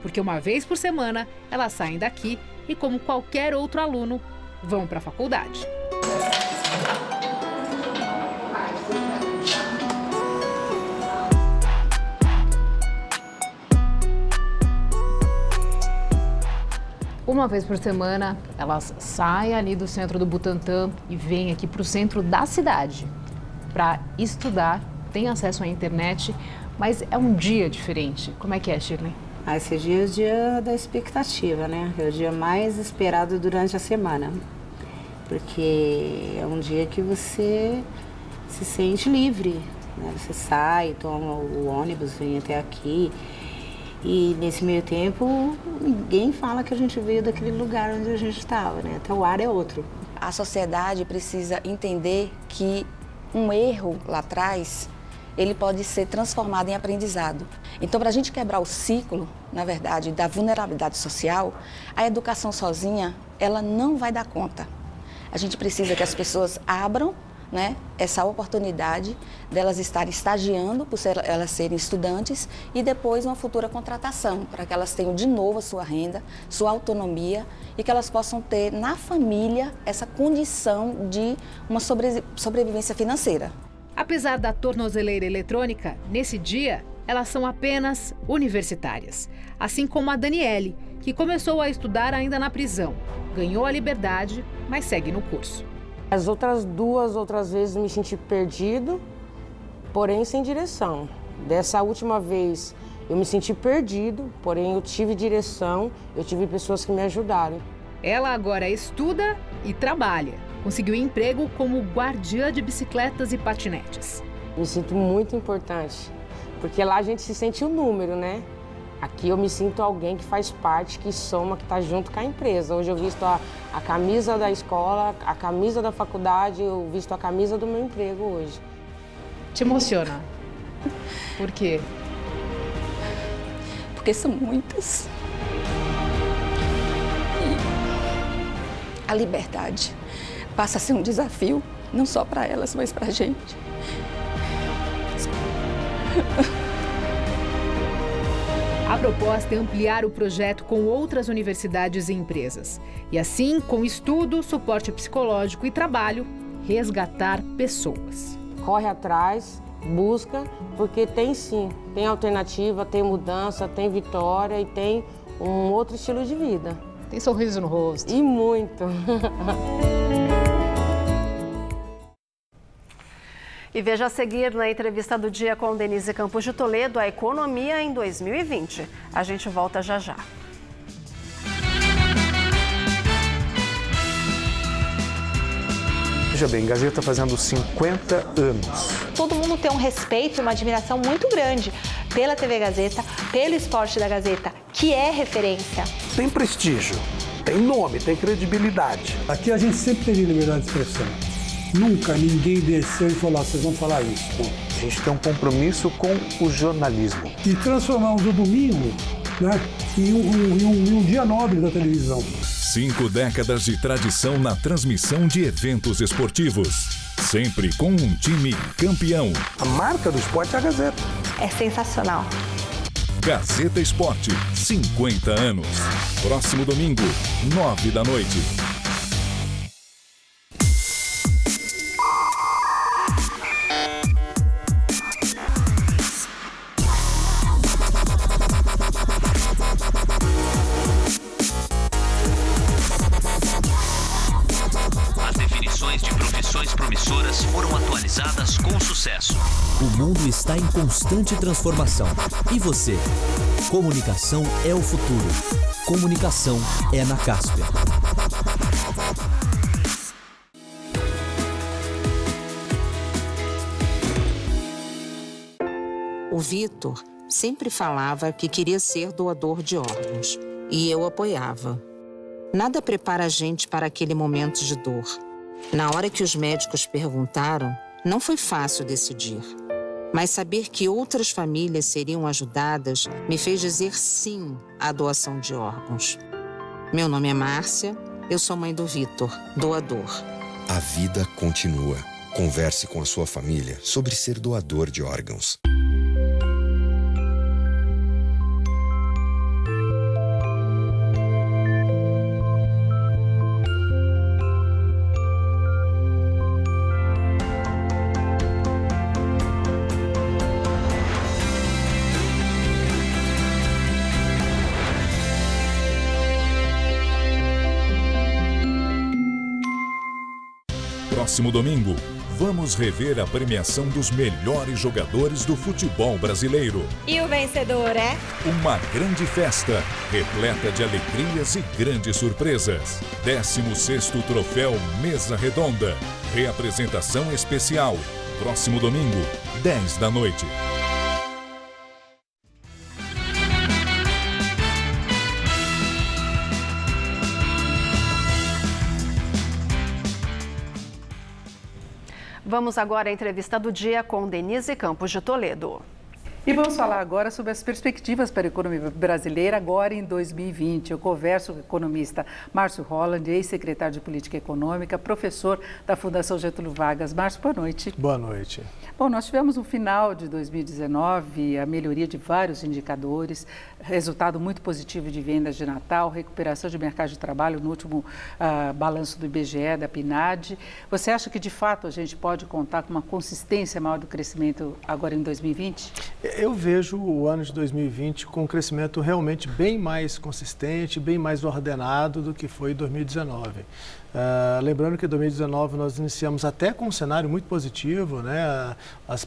Porque uma vez por semana, elas saem daqui e, como qualquer outro aluno, vão para a faculdade. Uma vez por semana, elas saem ali do centro do Butantã e vêm aqui para o centro da cidade para estudar, tem acesso à internet, mas é um dia diferente. Como é que é, Shirley? Esse dia é o dia da expectativa, né? É o dia mais esperado durante a semana, porque é um dia que você se sente livre, né? Você sai, toma o ônibus, vem até aqui. E nesse meio tempo, ninguém fala que a gente veio daquele lugar onde a gente estava, né? Até o ar é outro. A sociedade precisa entender que um erro lá atrás ele pode ser transformado em aprendizado. Então, para a gente quebrar o ciclo, na verdade, da vulnerabilidade social, a educação sozinha, ela não vai dar conta. A gente precisa que as pessoas abram, né, essa oportunidade delas estarem estagiando, por elas serem estudantes, e depois uma futura contratação, para que elas tenham de novo a sua renda, sua autonomia e que elas possam ter na família essa condição de uma sobrevivência financeira. Apesar da tornozeleira eletrônica, nesse dia, elas são apenas universitárias. Assim como a Daniele, que começou a estudar ainda na prisão. Ganhou a liberdade, mas segue no curso. As outras vezes me senti perdido, porém sem direção. Dessa última vez eu me senti perdido, porém eu tive direção, eu tive pessoas que me ajudaram. Ela agora estuda e trabalha. Conseguiu emprego como guardiã de bicicletas e patinetes. Me sinto muito importante, porque lá a gente se sente o número, né? Aqui eu me sinto alguém que faz parte, que soma, que está junto com a empresa. Hoje eu visto a camisa da escola, a camisa da faculdade, eu visto a camisa do meu emprego hoje. Te emociona? Por quê? Porque são muitas. E a liberdade passa a ser um desafio, não só para elas, mas para a gente. A proposta é ampliar o projeto com outras universidades e empresas. E assim, com estudo, suporte psicológico e trabalho, resgatar pessoas. Corre atrás, busca, porque tem sim, tem alternativa, tem mudança, tem vitória e tem um outro estilo de vida. Tem sorriso no rosto. E muito. E veja a seguir na entrevista do dia com Denise Campos de Toledo, a economia em 2020. A gente volta já já. Veja bem, Gazeta fazendo 50 anos. Todo mundo tem um respeito e uma admiração muito grande pela TV Gazeta, pelo esporte da Gazeta, que é referência. Tem prestígio, tem nome, tem credibilidade. Aqui a gente sempre teve liberdade de expressão. Nunca ninguém desceu e falou, vocês vão falar isso. Bom, a gente tem um compromisso com o jornalismo. E transformamos o domingo, né, em um dia nobre da televisão. 5 décadas de tradição na transmissão de eventos esportivos. Sempre com um time campeão. A marca do esporte é a Gazeta. É sensacional. Gazeta Esporte, 50 anos. Próximo domingo, 9 da noite. Promissoras foram atualizadas com sucesso. O mundo está em constante transformação. E você? Comunicação é o futuro. Comunicação é na Caspia. O Vitor sempre falava que queria ser doador de órgãos. E eu apoiava. Nada prepara a gente para aquele momento de dor. Na hora que os médicos perguntaram, não foi fácil decidir. Mas saber que outras famílias seriam ajudadas me fez dizer sim à doação de órgãos. Meu nome é Márcia, eu sou mãe do Vitor, doador. A vida continua. Converse com a sua família sobre ser doador de órgãos. Próximo domingo, vamos rever a premiação dos melhores jogadores do futebol brasileiro. E o vencedor é? Uma grande festa, repleta de alegrias e grandes surpresas. 16º Troféu Mesa Redonda. Reapresentação especial. Próximo domingo, 10 da noite. Vamos agora à entrevista do dia com Denise Campos de Toledo. E vamos falar agora sobre as perspectivas para a economia brasileira agora em 2020. Eu converso com o economista Márcio Holland, ex-secretário de Política Econômica, professor da Fundação Getúlio Vargas. Márcio, boa noite. Boa noite. Bom, nós tivemos no final de 2019 a melhoria de vários indicadores, resultado muito positivo de vendas de Natal, recuperação de mercado de trabalho no último balanço do IBGE, da PNAD. Você acha que, de fato, a gente pode contar com uma consistência maior do crescimento agora em 2020? Eu vejo o ano de 2020 com um crescimento realmente bem mais consistente, bem mais ordenado do que foi em 2019. Lembrando que em 2019 nós iniciamos até com um cenário muito positivo, né?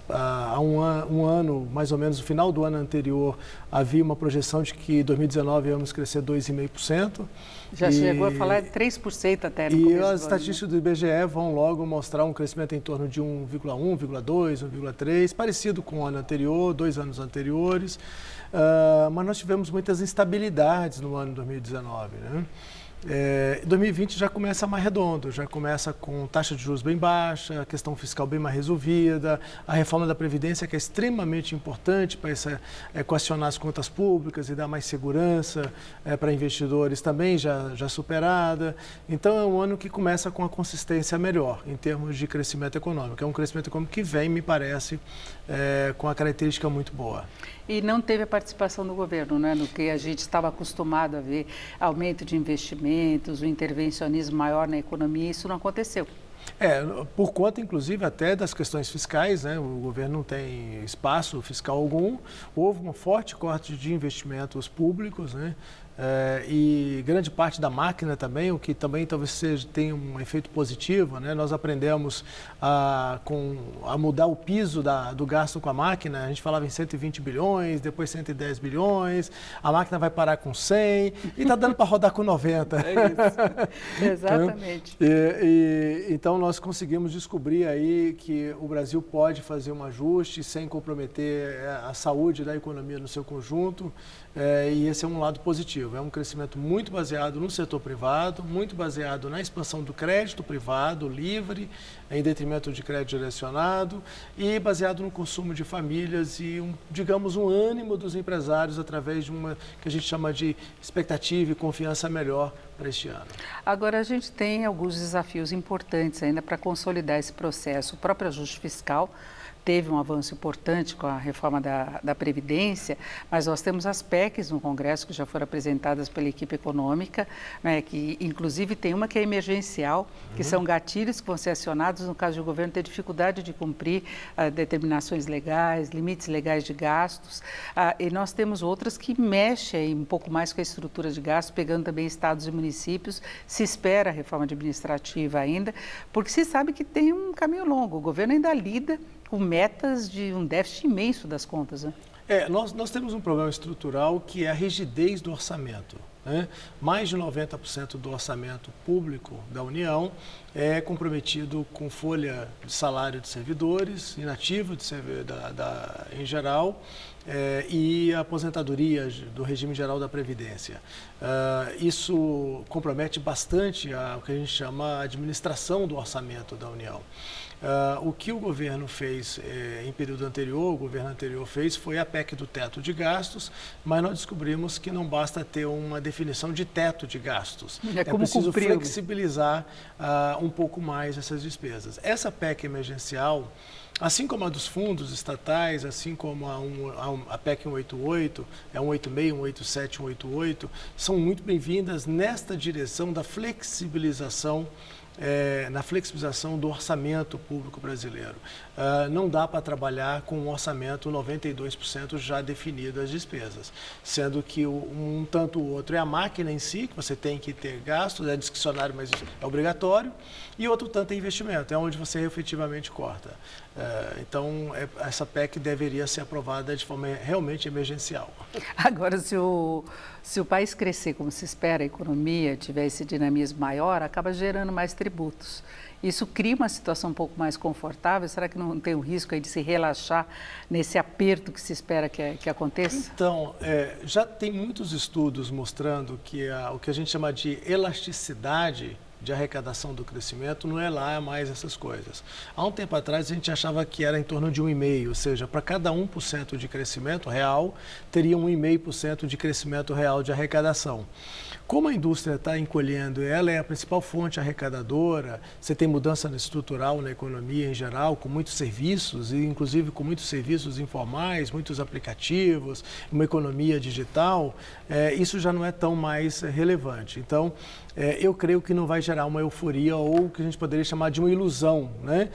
Há um ano, mais ou menos no final do ano anterior, havia uma projeção de que em 2019 íamos crescer 2,5%. Já chegou a falar de 3% até no começo do ano. E as estatísticas do IBGE vão logo mostrar um crescimento em torno de 1,1, 1,2, 1,3, parecido com o ano anterior, 2 anos anteriores. Mas nós tivemos muitas instabilidades no ano de 2019, né? 2020 já começa mais redondo, já começa com taxa de juros bem baixa, a questão fiscal bem mais resolvida, a reforma da Previdência, que é extremamente importante para equacionar as contas públicas e dar mais segurança para investidores, também já superada. Então é um ano que começa com a consistência melhor em termos de crescimento econômico. É um crescimento econômico que vem, me parece, com a característica muito boa. E não teve a participação do governo, né? No que a gente estava acostumado a ver, aumento de investimentos, o intervencionismo maior na economia, isso não aconteceu. Por conta, inclusive, até das questões fiscais, né? O governo não tem espaço fiscal algum, houve um forte corte de investimentos públicos, né? E grande parte da máquina também, o que também talvez tenha um efeito positivo, né? Nós aprendemos a mudar o piso do gasto com a máquina. A gente falava em 120 bilhões, depois 110 bilhões, a máquina vai parar com 100 e está dando para rodar com 90. É isso, exatamente. Então nós conseguimos descobrir aí que o Brasil pode fazer um ajuste sem comprometer a saúde da economia no seu conjunto. E esse é um lado positivo. É um crescimento muito baseado no setor privado, muito baseado na expansão do crédito privado, livre, em detrimento de crédito direcionado, e baseado no consumo de famílias e, digamos, um ânimo dos empresários através de uma que a gente chama de expectativa e confiança melhor para este ano. Agora, a gente tem alguns desafios importantes ainda para consolidar esse processo. O próprio ajuste fiscal teve um avanço importante com a reforma da Previdência, mas nós temos as PECs no Congresso que já foram apresentadas pela equipe econômica, né, que inclusive tem uma que é emergencial, que são gatilhos que vão ser acionados no caso de o governo ter dificuldade de cumprir determinações legais, limites legais de gastos, e nós temos outras que mexem um pouco mais com a estrutura de gastos, pegando também estados e municípios. Se espera a reforma administrativa ainda, porque se sabe que tem um caminho longo, o governo ainda lida com metas de um déficit imenso das contas, né? Nós temos um problema estrutural que é a rigidez do orçamento, né? Mais de 90% do orçamento público da União é comprometido com folha de salário de servidores, inativo em geral, e a aposentadoria do regime geral da Previdência. Isso compromete bastante o que a gente chama a administração do orçamento da União. O que o governo fez em período anterior, o governo anterior fez, foi a PEC do teto de gastos, mas nós descobrimos que não basta ter uma definição de teto de gastos. É preciso flexibilizar um pouco mais essas despesas. Essa PEC emergencial, assim como a dos fundos estatais, assim como a PEC 188, 186, 187, 188, são muito bem-vindas nesta direção da flexibilização na flexibilização do orçamento público brasileiro. Não dá para trabalhar com um orçamento 92% já definido as despesas, sendo que um tanto o outro é a máquina em si, que você tem que ter gastos, é discricionário, mas é obrigatório, e outro tanto é investimento, é onde você efetivamente corta. Então, essa PEC deveria ser aprovada de forma realmente emergencial. Agora, se o país crescer como se espera, a economia tiver esse dinamismo maior, acaba gerando mais tributos. Isso cria uma situação um pouco mais confortável? Será que não tem o risco aí de se relaxar nesse aperto que se espera que aconteça? Então, já tem muitos estudos mostrando que o que a gente chama de elasticidade de arrecadação do crescimento não é lá mais essas coisas. Há um tempo atrás a gente achava que era em torno de 1,5%, ou seja, para cada 1% de crescimento real, teria 1,5% de crescimento real de arrecadação. Como a indústria está encolhendo, ela é a principal fonte arrecadadora, você tem mudança estrutural na economia em geral, com muitos serviços, e inclusive com muitos serviços informais, muitos aplicativos, uma economia digital, isso já não é tão mais relevante. Então, eu creio que não vai gerar uma euforia ou o que a gente poderia chamar de uma ilusão, né?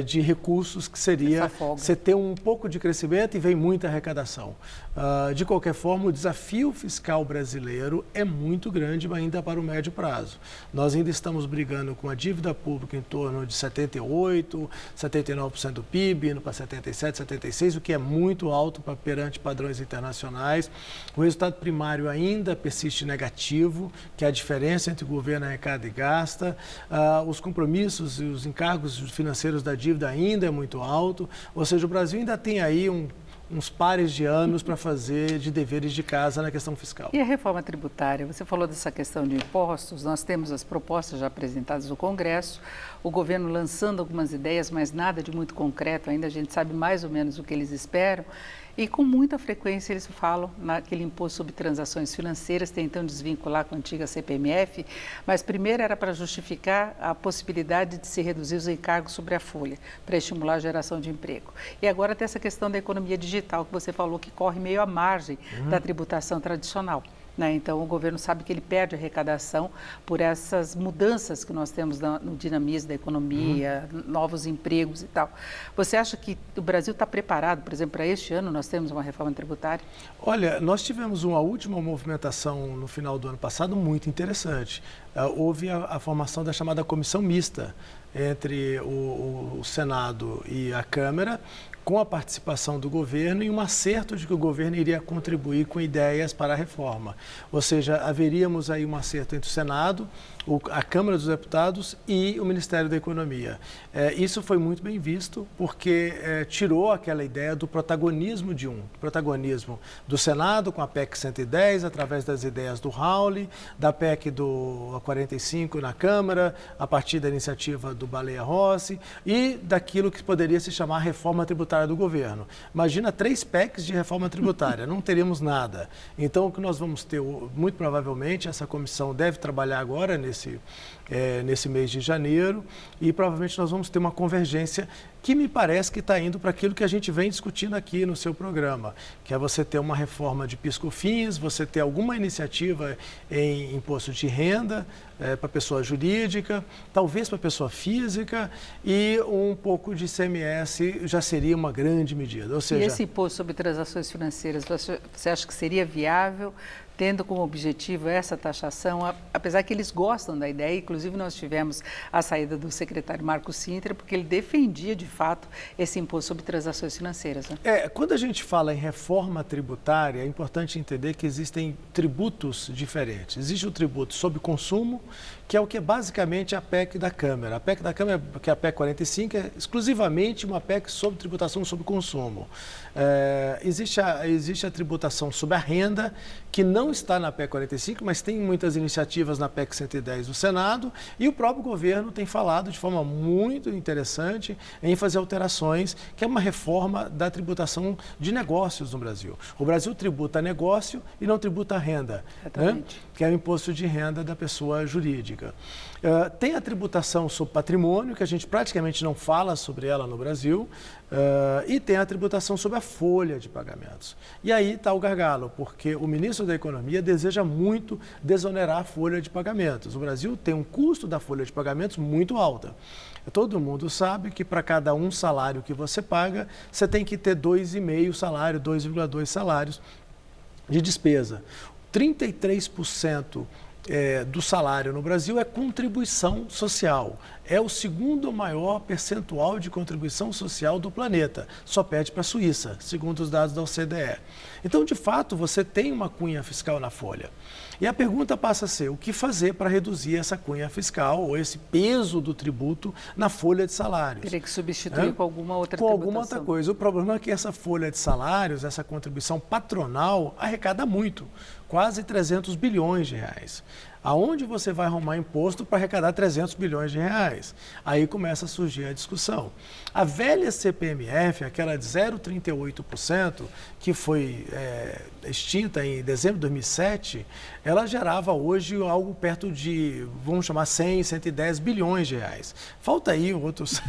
De recursos, que seria você ter um pouco de crescimento e vem muita arrecadação. De qualquer forma, o desafio fiscal brasileiro é muito grande ainda para o médio prazo. Nós ainda estamos brigando com a dívida pública em torno de 78%, 79% do PIB, indo para 77%, 76%, o que é muito alto perante padrões internacionais. O resultado primário ainda persiste negativo, que é a diferença entre o governo arrecada e gasta. Os compromissos e os encargos financeiros da dívida ainda é muito alto. Ou seja, o Brasil ainda tem aí uns pares de anos para fazer de deveres de casa na questão fiscal. E a reforma tributária? Você falou dessa questão de impostos, nós temos as propostas já apresentadas no Congresso, o governo lançando algumas ideias, mas nada de muito concreto ainda, a gente sabe mais ou menos o que eles esperam. E com muita frequência eles falam naquele imposto sobre transações financeiras, tentando desvincular com a antiga CPMF, mas primeiro era para justificar a possibilidade de se reduzir os encargos sobre a folha, para estimular a geração de emprego. E agora tem essa questão da economia digital, que você falou que corre meio à margem da tributação tradicional. Então, o governo sabe que ele perde arrecadação por essas mudanças que nós temos no dinamismo da economia, novos empregos e tal. Você acha que o Brasil está preparado, por exemplo, para este ano nós temos uma reforma tributária? Olha, nós tivemos uma última movimentação no final do ano passado muito interessante. Houve a formação da chamada comissão mista entre o Senado e a Câmara, com a participação do governo e um acerto de que o governo iria contribuir com ideias para a reforma. Ou seja, haveríamos aí um acerto entre o Senado, a Câmara dos Deputados e o Ministério da Economia. Isso foi muito bem visto, porque tirou aquela ideia do protagonismo do Senado com a PEC 110, através das ideias do Raul, da PEC do 45 na Câmara, a partir da iniciativa do Baleia Rossi e daquilo que poderia se chamar reforma tributária do governo. Imagina 3 PECs de reforma tributária, não teríamos nada. Então, o que nós vamos ter, muito provavelmente, essa comissão deve trabalhar agora nesse mês de janeiro e provavelmente nós vamos ter uma convergência que me parece que está indo para aquilo que a gente vem discutindo aqui no seu programa, que é você ter uma reforma de PIS/COFINS, você ter alguma iniciativa em imposto de renda para pessoa jurídica, talvez para pessoa física e um pouco de ICMS já seria uma grande medida. Ou seja, e esse imposto sobre transações financeiras, você acha que seria viável, tendo como objetivo essa taxação, apesar que eles gostam da ideia, inclusive nós tivemos a saída do secretário Marco Sintra, porque ele defendia de fato esse imposto sobre transações financeiras. Né? Quando a gente fala em reforma tributária, é importante entender que existem tributos diferentes. Existe o tributo sobre consumo, que é o que é basicamente a PEC da Câmara. A PEC da Câmara, que é a PEC 45, é exclusivamente uma PEC sobre tributação sobre consumo. Existe a tributação sobre a renda, que não está na PEC 45, mas tem muitas iniciativas na PEC 110 do Senado, e o próprio governo tem falado de forma muito interessante em fazer alterações, que é uma reforma da tributação de negócios no Brasil. O Brasil tributa negócio e não tributa renda, né? Que é o imposto de renda da pessoa jurídica. Tem a tributação sobre patrimônio, que a gente praticamente não fala sobre ela no Brasil, e tem a tributação sobre a folha de pagamentos. E aí está o gargalo, porque o ministro da Economia deseja muito desonerar a folha de pagamentos. O Brasil tem um custo da folha de pagamentos muito alta. Todo mundo sabe que para cada um salário que você paga, você tem que ter 2,5 salário, 2,2 salários de despesa. 33% do salário no Brasil é contribuição social. É o segundo maior percentual de contribuição social do planeta. Só perde para a Suíça, segundo os dados da OCDE. Então, de fato, você tem uma cunha fiscal na folha. E a pergunta passa a ser, o que fazer para reduzir essa cunha fiscal ou esse peso do tributo na folha de salários? Teria que substituir com alguma outra tributação. Com alguma outra coisa. O problema é que essa folha de salários, essa contribuição patronal, arrecada muito. Quase 300 bilhões de reais. Aonde você vai arrumar imposto para arrecadar 300 bilhões de reais? Aí começa a surgir a discussão. A velha CPMF, aquela de 0,38%, que foi extinta em dezembro de 2007, ela gerava hoje algo perto de, vamos chamar, 100, 110 bilhões de reais. Falta aí outros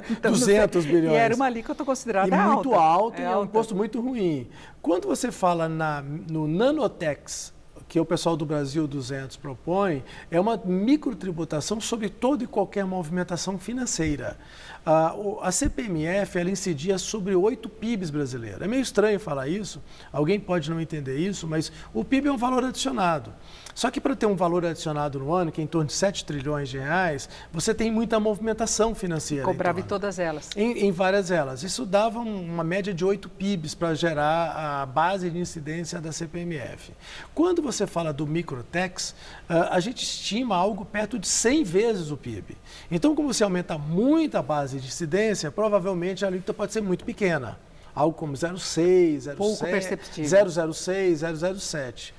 Então, 200 bilhões. E era uma alíquota considerada muito alta, e é um alta. imposto muito ruim. Quando você fala no Nanotex, que o pessoal do Brasil 200 propõe, é uma microtributação sobre toda e qualquer movimentação financeira. A CPMF, ela incidia sobre 8 PIBs brasileiros. É meio estranho falar isso, alguém pode não entender isso, mas o PIB é um valor adicionado. Só que para ter um valor adicionado no ano, que é em torno de 7 trilhões de reais, você tem muita movimentação financeira. Cobrava em todas elas. Em várias elas. Isso dava uma média de 8 PIBs para gerar a base de incidência da CPMF. Quando você fala do microtax, a gente estima algo perto de 100 vezes o PIB. Então, como você aumenta muito a base de incidência, provavelmente a alíquota pode ser muito pequena. Algo como 0,6, 0,06, 0,07.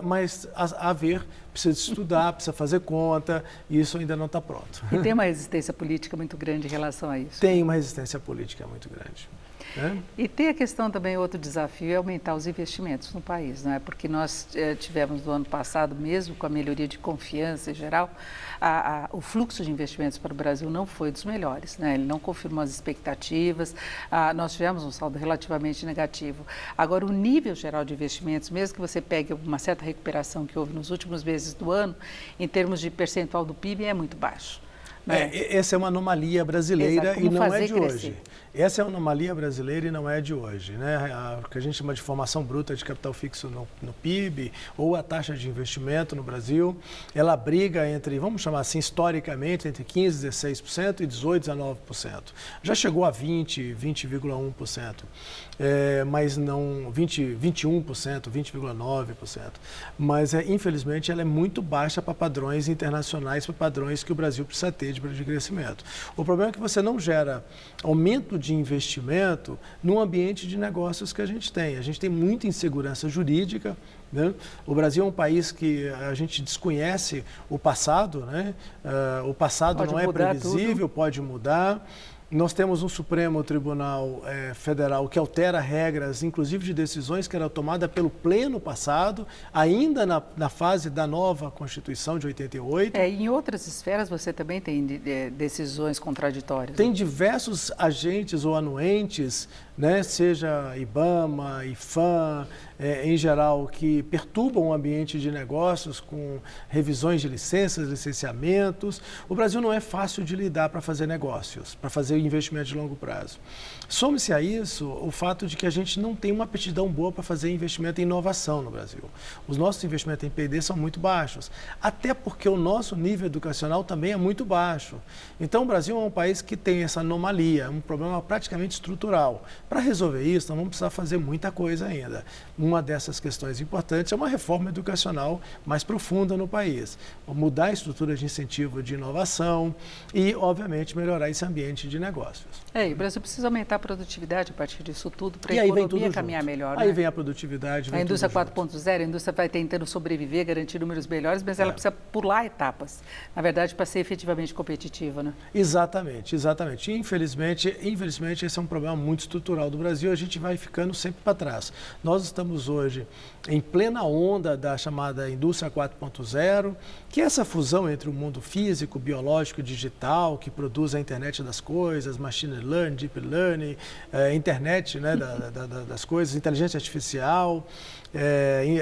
Mas a ver, precisa estudar, precisa fazer conta, e isso ainda não está pronto. E tem uma resistência política muito grande em relação a isso. Tem uma resistência política muito grande. E tem a questão também, outro desafio é aumentar os investimentos no país, não é? Porque nós tivemos no ano passado, mesmo com a melhoria de confiança em geral, o fluxo de investimentos para o Brasil não foi dos melhores, né? Ele não confirmou as expectativas, nós tivemos um saldo relativamente negativo. Agora, o nível geral de investimentos, mesmo que você pegue uma certa recuperação que houve nos últimos meses do ano, em termos de percentual do PIB, é muito baixo. Essa é uma anomalia brasileira e não é de crescer. hoje. Essa é uma anomalia brasileira e não é de hoje, né? O que a gente chama de formação bruta de capital fixo no PIB ou a taxa de investimento no Brasil, ela briga entre, vamos chamar assim, historicamente, entre 15%, 16% e 18%, 19%. Já chegou a 20,1%, mas não 21%, 20,9%. Mas, infelizmente, ela é muito baixa para padrões internacionais, para padrões que o Brasil precisa ter de crescimento. O problema é que você não gera aumento de investimento no ambiente de negócios que a gente tem. A gente tem muita insegurança jurídica, né? O Brasil é um país que a gente desconhece o passado, né? O passado não é previsível, pode mudar. Nós temos um Supremo Tribunal Federal que altera regras, inclusive de decisões que eram tomadas pelo Pleno passado, ainda na fase da nova Constituição de 88. Em outras esferas você também tem decisões contraditórias. Tem diversos agentes ou anuentes, né, seja IBAMA, IFAM, em geral, que perturbam o ambiente de negócios com revisões de licenças, licenciamentos. O Brasil não é fácil de lidar para fazer negócios, para fazer investimento de longo prazo. Some-se a isso o fato de que a gente não tem uma aptidão boa para fazer investimento em inovação no Brasil. Os nossos investimentos em P&D são muito baixos, até porque o nosso nível educacional também é muito baixo. Então, o Brasil é um país que tem essa anomalia, um problema praticamente estrutural. Para resolver isso, nós vamos precisar fazer muita coisa ainda. Uma dessas questões importantes é uma reforma educacional mais profunda no país. Mudar a estrutura de incentivo de inovação e, obviamente, melhorar esse ambiente de negócios. O Brasil precisa aumentar a produtividade a partir disso tudo para a economia caminhar melhor. Aí vem a produtividade. A indústria 4.0, a indústria vai tentando sobreviver, garantir números melhores, mas ela precisa pular etapas, na verdade, para ser efetivamente competitiva, né? Exatamente, exatamente. Infelizmente, esse é um problema muito estrutural do Brasil, a gente vai ficando sempre para trás. Nós estamos hoje em plena onda da chamada indústria 4.0, que é essa fusão entre o mundo físico, biológico e digital, que produz a internet das coisas, machine learning, deep learning, internet, né, das coisas, inteligência artificial,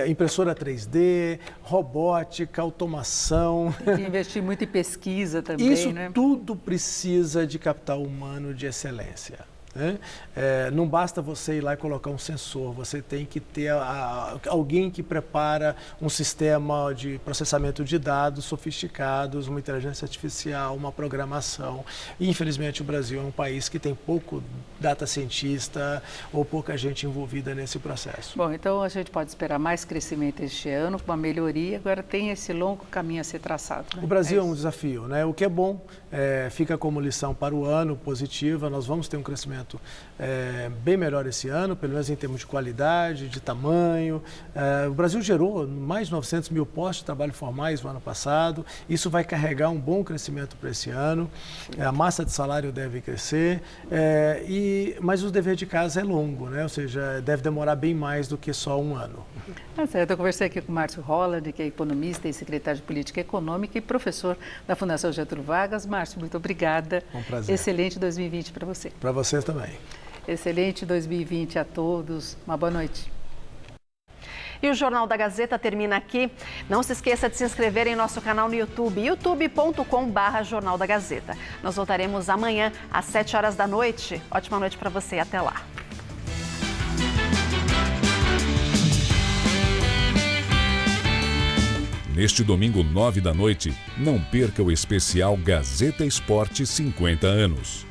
impressora 3D, robótica, automação. Tem que investir muito em pesquisa também, Isso né? tudo precisa de capital humano de excelência. Né? Não basta você ir lá e colocar um sensor, você tem que ter alguém que prepara um sistema de processamento de dados sofisticados, uma inteligência artificial, uma programação. E, infelizmente, o Brasil é um país que tem pouco data cientista ou pouca gente envolvida nesse processo. Bom, então a gente pode esperar mais crescimento este ano, uma melhoria, agora tem esse longo caminho a ser traçado. Né? O Brasil é um desafio, né? O que é bom, fica como lição para o ano positiva, nós vamos ter um crescimento crescimento bem melhor esse ano, pelo menos em termos de qualidade, de tamanho. O Brasil gerou mais de 900 mil postos de trabalho formais no ano passado. Isso vai carregar um bom crescimento para esse ano. A massa de salário deve crescer, mas o dever de casa é longo, né? Ou seja, deve demorar bem mais do que só um ano. Tá certo. Eu conversei aqui com o Márcio Holland, que é economista e secretário de Política Econômica e professor da Fundação Getúlio Vargas. Márcio, muito obrigada. Um prazer. Excelente 2020 para você. Para vocês também. Excelente 2020 a todos. Uma boa noite. E o Jornal da Gazeta termina aqui. Não se esqueça de se inscrever em nosso canal no YouTube, youtube.com/Jornal da Gazeta. Nós voltaremos amanhã às 7 horas da noite. Ótima noite para você e até lá. Neste domingo, 9 da noite, não perca o especial Gazeta Esporte 50 anos.